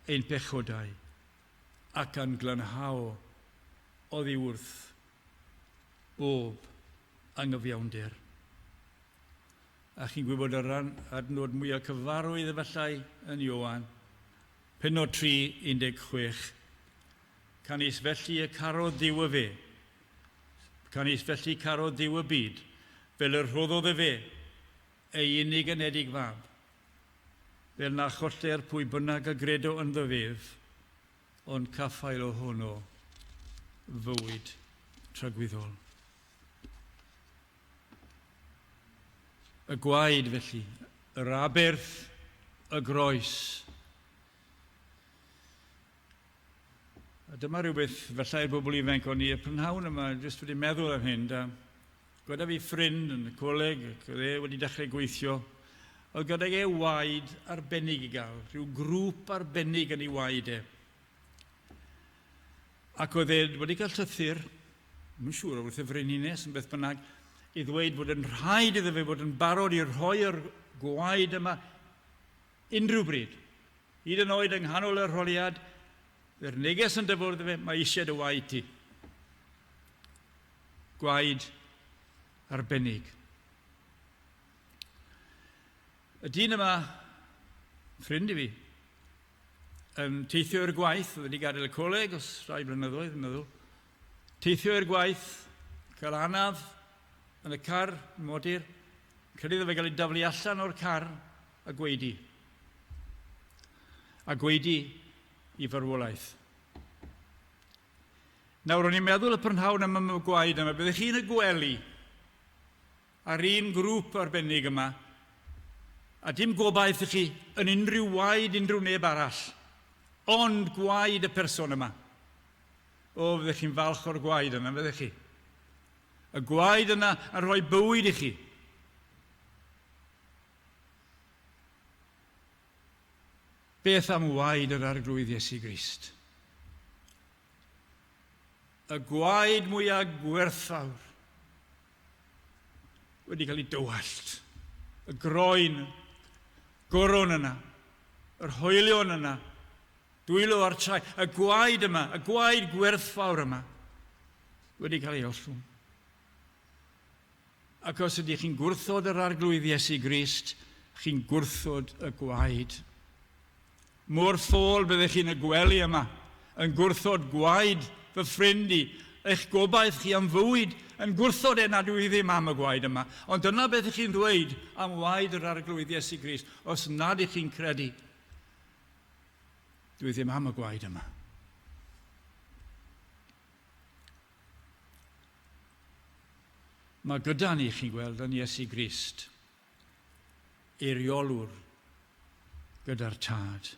S2: ein pechodau, ac yn glanhao oddi wrth bob anghyfiawnder. A chi'n gwybod yr adnod mwyaf cyfarwydd efallai yn Ioan, penod 3:16, canis felly y carodd Dduw y fe, canis felly carodd Dduw y byd, fel yr rhoddodd y fe, ei unig anedig fab, fel na choller pwy bynnag a gredo yn ddyfedd, ond caffael o honno fywyd tragwyddol. Y gwaed felly, yr aberth, y groes. A dyma rhywbeth fallai'r bobl ifanc o'n i, y prynhawn yma, jyst wedi meddwl am hyn, da. Gweda fi ffrind yn y coleg, ac oedd e wedi dechrau gweithio, oedd gyda e waed arbennig i gael, rhyw grŵp arbennig yn ei waed e. Ac oedd e wedi cael llythyr, mae'n siŵr wrth y frenhines yn beth bynnag, i ddweud bod yn rhaid iddo fe bod yn barod i rhoi'r gwaed yma unrhyw bryd. Hyd yn oed yng nghanol yr rholiad, yr neges yn dyfwrdd fe, mae eisiau dy waed ti. Gwaed arbennig. Y dyn yma, ffrind i fi, yn teithio i'r gwaith, oedd wedi gadael y coleg os rai blynyddoedd, yn meddwl. Teithio i'r gwaith, cael anaf yn y car, modur, credu iddo fe gael ei daflu allan o'r car a gweidi. A gweidi i farwolaeth. Nawr, o'n i'n meddwl y prynhawn yma mewn gwaed yma, byddech chi'n y gwely ar un grŵp arbennig yma, A dim gobaith i chi yn unrhyw waed unrhyw neb arall, ond gwaed y person yma. O, fyddech chi'n falch o'r gwaed yna, fyddech chi. Y gwaed yna yn rhoi bywyd i chi. Beth am waed yr arglwydd Iesu Grist? Y gwaed mwyaf gwerthfawr wedi cael ei dywallt. Y groen, gorwn yna, yr hoelion yna, dwylo ar trai, y gwaed yma, y gwaed gwerthfawr yma, wedi cael ei ollwng. Ac os ydych chi'n gwrthod yr arglwydd Iesu Grist, chi'n gwrthod y gwaed. Mor ffôl byddech chi'n y gwely yma, yn gwrthod gwaed fy ffrind i, eich gobaith chi am fywyd, yn gwrthod nad yw i ddim am y gwaed yma. Ond dyna beth ych chi'n dweud am waed yr arglwydd Iesu Grist, os nad ych chi'n credu, dwi ddim am y gwaed yma. Mae gyda ni, chi'n gweld, yn Iesu Grist, eiriolwr gyda'r tad.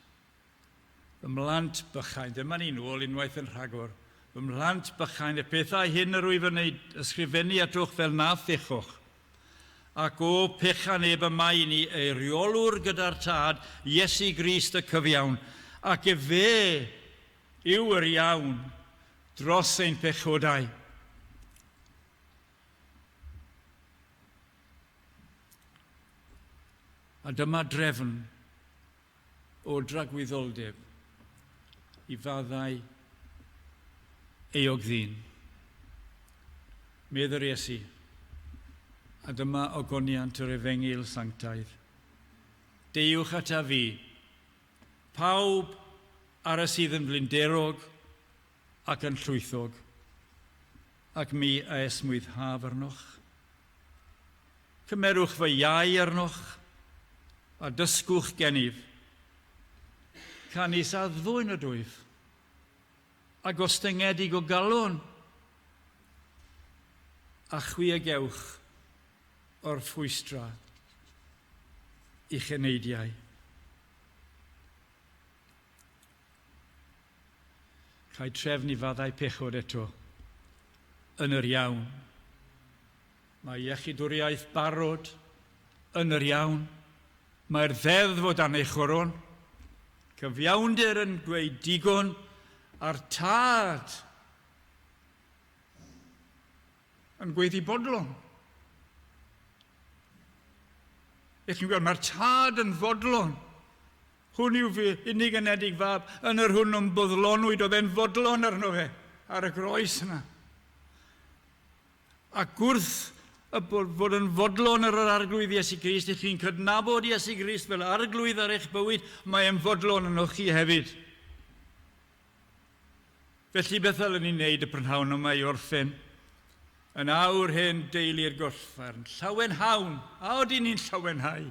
S2: Fy mlant bychain, dyma ni'n ôl unwaith yn rhagor, fy mlant bychain, y pethau hyn yr wyf yn ei ysgrifennu atwch fel na thechwch. Ac o pechan eb yma i ni eiriolwr gyda'r tad, Iesu Grist y cyfiawn, ac fe yw yr iawn dros ein pechodau. A dyma drefn o dragwyddoldeb i faddau eog ddyn. Meddyr Iesu, a dyma ogoniant yr Efengil Sanctaidd. Deiwch ata fi, pawb ar y sydd yn flinderog ac yn llwythog, ac mi a esmwyddhaf arnoch. Cymerwch fy iau arnoch, a dysgwch gennyf, canis a ddwyn y dwyf, a gostengedig o galon, a chwiegewch o'r ffwystra i'ch eneidiau. Cai trefnu faddau pechod eto yn yr iawn. Mae iechydwriaeth barod yn yr iawn. Mae'r ddeddf o dan ei choron, cyfiawnder yn dweud digon, a'r tad yn gweiddi bodlon. Eich chi'n gweld, mae'r tad yn fodlon. Hwn yw fi unig enedig fab, yn yr hwn o'n boddlonwyd, oedd e'n fodlon arno fe, ar y groes yna. Ac wrth fod yn fodlon ar yr arglwydd Iesu Grist, eich chi'n cydnabod Iesu Grist fel arglwydd ar eich bywyd, mae e'n fodlon yn chi hefyd. Felly beth ddylwn ni'n neud y prynhawn yma i orffen? Yn awr hen deulu'r gorffarn, llawenhawn, a oedden ni'n llawenhau.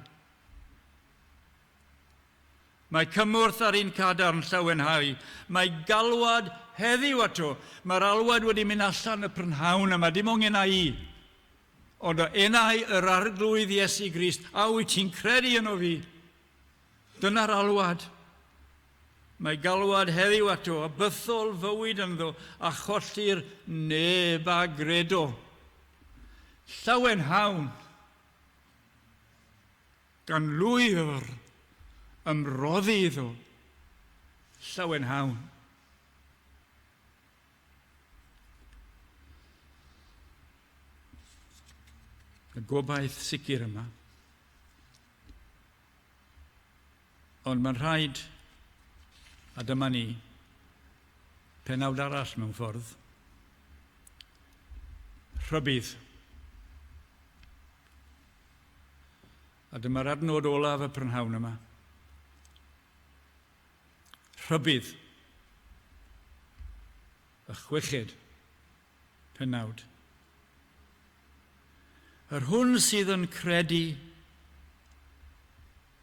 S2: Mae cymwrth ar un cadarn llawenhau, mae galwad heddiw ato, mae'r alwad wedi mynd allan y prynhawn yma, dim ond yna i. Ond o enau yr arglwydd Iesu Grist, a wyt ti'n credu yno fi. Dyna'r alwad. Mae galwad heddiw ato, a bythol fywyd ynddo, a cholli'r neb a gredo. Llawenhawn, gan lwyr ymroddi iddo. Llawenhawn. Y gobaith sicr yma. Ond mae'n rhaid, a dyma ni, penawd arall mewn ffordd, rhybydd. A dyma'r adnod olaf y prynhawn yma. Rhybydd. Y chweched penawd. Yr hwn sydd yn credu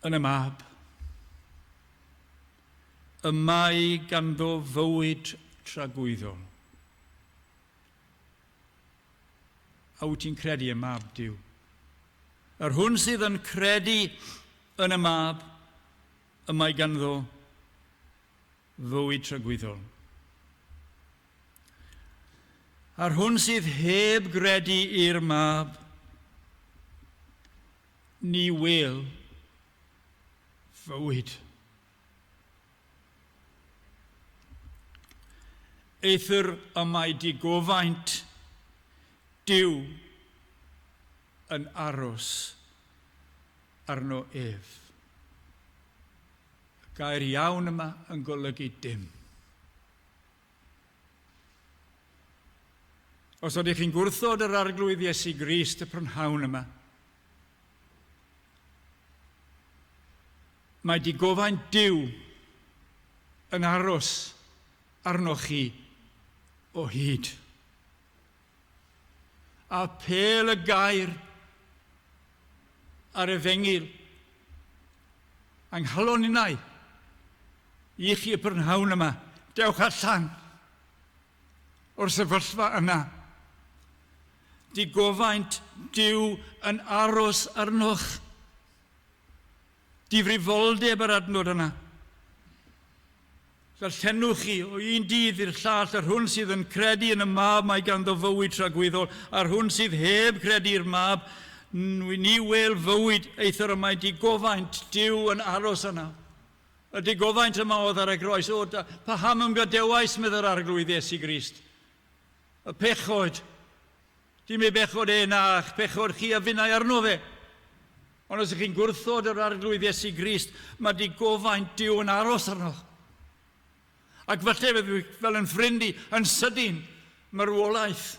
S2: yn y mab, y mae ganddo fywyd tragwyddol. A wyt ti'n credu y mab, Duw? Yr hwn sydd yn credu yn y mab y mae ganddo fywyd tragwyddol. A'r hwn sydd heb gredu i'r mab, ni wel fywyd. Eithir y mae digofaint Duw yn aros arno ef. Y gair iawn yma yn golygu dim. Os ydych chi'n gwrthod yr arglwydd Iesu Grist y prynhawn yma, mae digofaint Duw yn aros arno chi o hyd. A pel y gair ar Efengil anghalon innau i chi y prynhawn yma, dewch allan o'r sefyllfa yna. Digofaint Duw yn aros arnoch. Difrifoldeb yr adnod yna. Darllenwch chi o un dydd i'r llall ar hwn sydd yn credu yn y mab mae ganddo fywyd tragwyddol, ar hwn sydd heb credu i'r mab, ni wel fywyd eithir y mae digofaint Duw yn aros yna. Y digofaint yma oedd ar y groes, paham yn gadewais med yr arglwydd Iesu Grist. Y pechod, dim ei bechod na'ch pechod chi a finnau arno fe. Ond os ydych chi'n gwrthod yr arglwydd Iesu Grist, mae digofaint Duw yn aros arno. Ac falle bydd fel yn ffrindi, yn sydyn, marwolaeth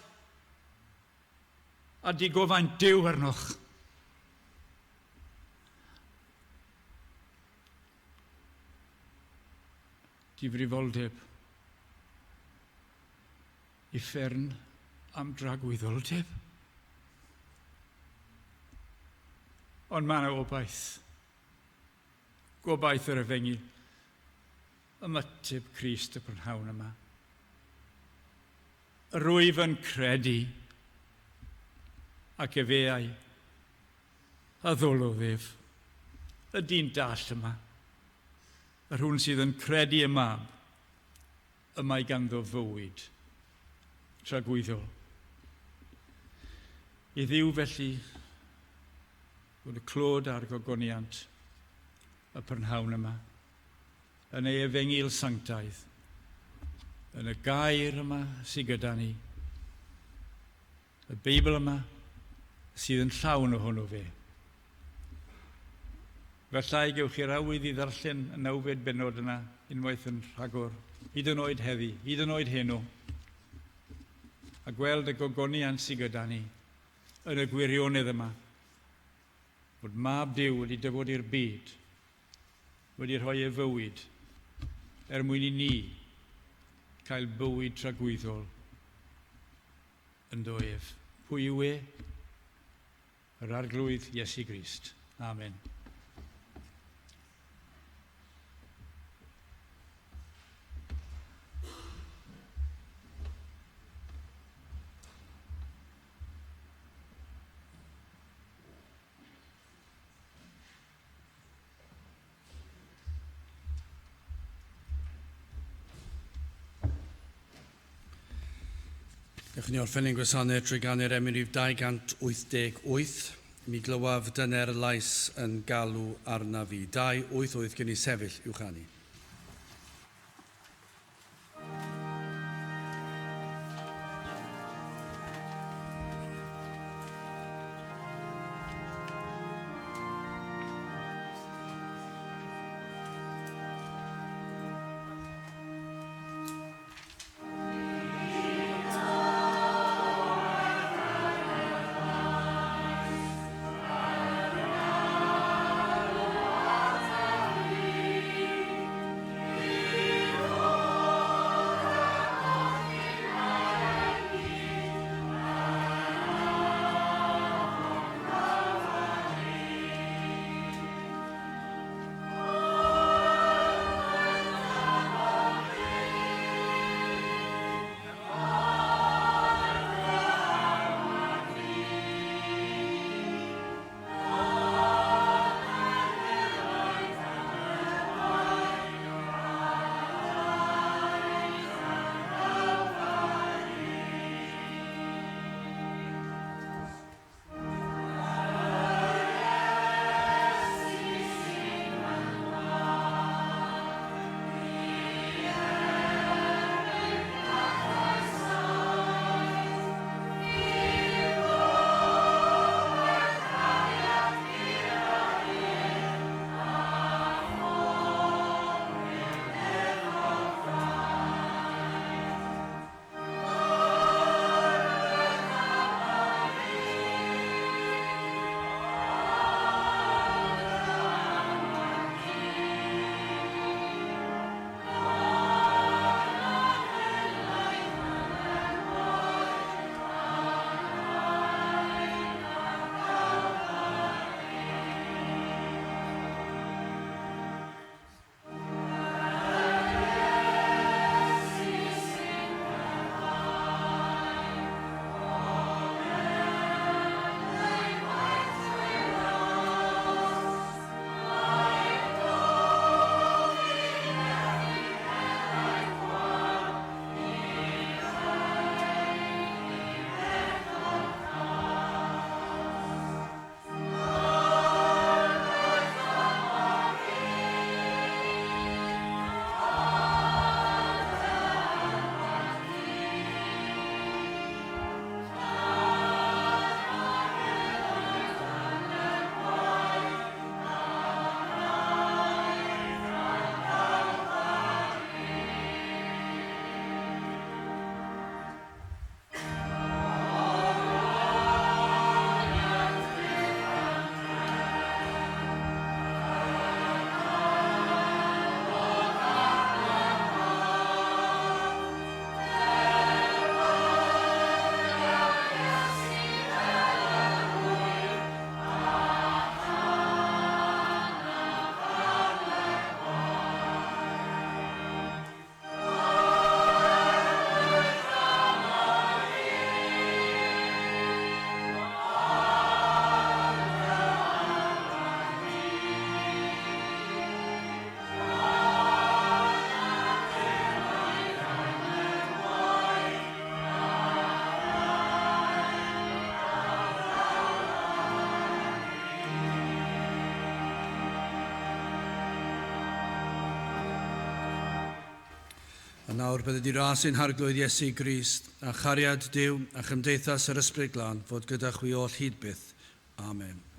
S2: a digofaint Duw arnoch. Difrifoldeb, uffern am dragwyddoldeb. Ond mae yna obaith. Gobaith yr Efengil. Ymateb Crist y prynhawn yma. Rwyf yn credu ac efeau a ddolodd ef. Y dyn dall yma. Yr hwn sydd yn credu y mab y mae ganddo fywyd tragwyddol. I Dduw felly fod y clod a'r gogoniant y prynhawn yma yn ei Efengil sanctaidd, yn y gair yma sydd gyda ni, y Beibl yma sydd yn llawn ohono fe. Felly gewch chi'r awydd i ddarllen y 9 bennod yna unwaith yn rhagor, hyd yn oed heddi, hyd yn oed heno, a gweld y gogoniant sydd gyda ni yn y gwirionedd yma, bod mab Duw wedi dyfod i'r byd, wedi rhoi ei fywyd, mwyn i ni cael bywyd tragwyddol yn doef. Pwy yw e? Yr arglwydd Iesu Grist. Amen.
S1: Gallwn ni orffen ein gwasanaeth trwy ganu'r emrif 288. Mi glywaf dyner lais yn galw arna fi. 288 gen i sefyll i'w chanu. A nawr bydde di ras yn harglwydd Iesu Grist, a chariad Duw a chymdeithas yr Ysbryd Glân fod gyda chwi oll hyd byth. Amen.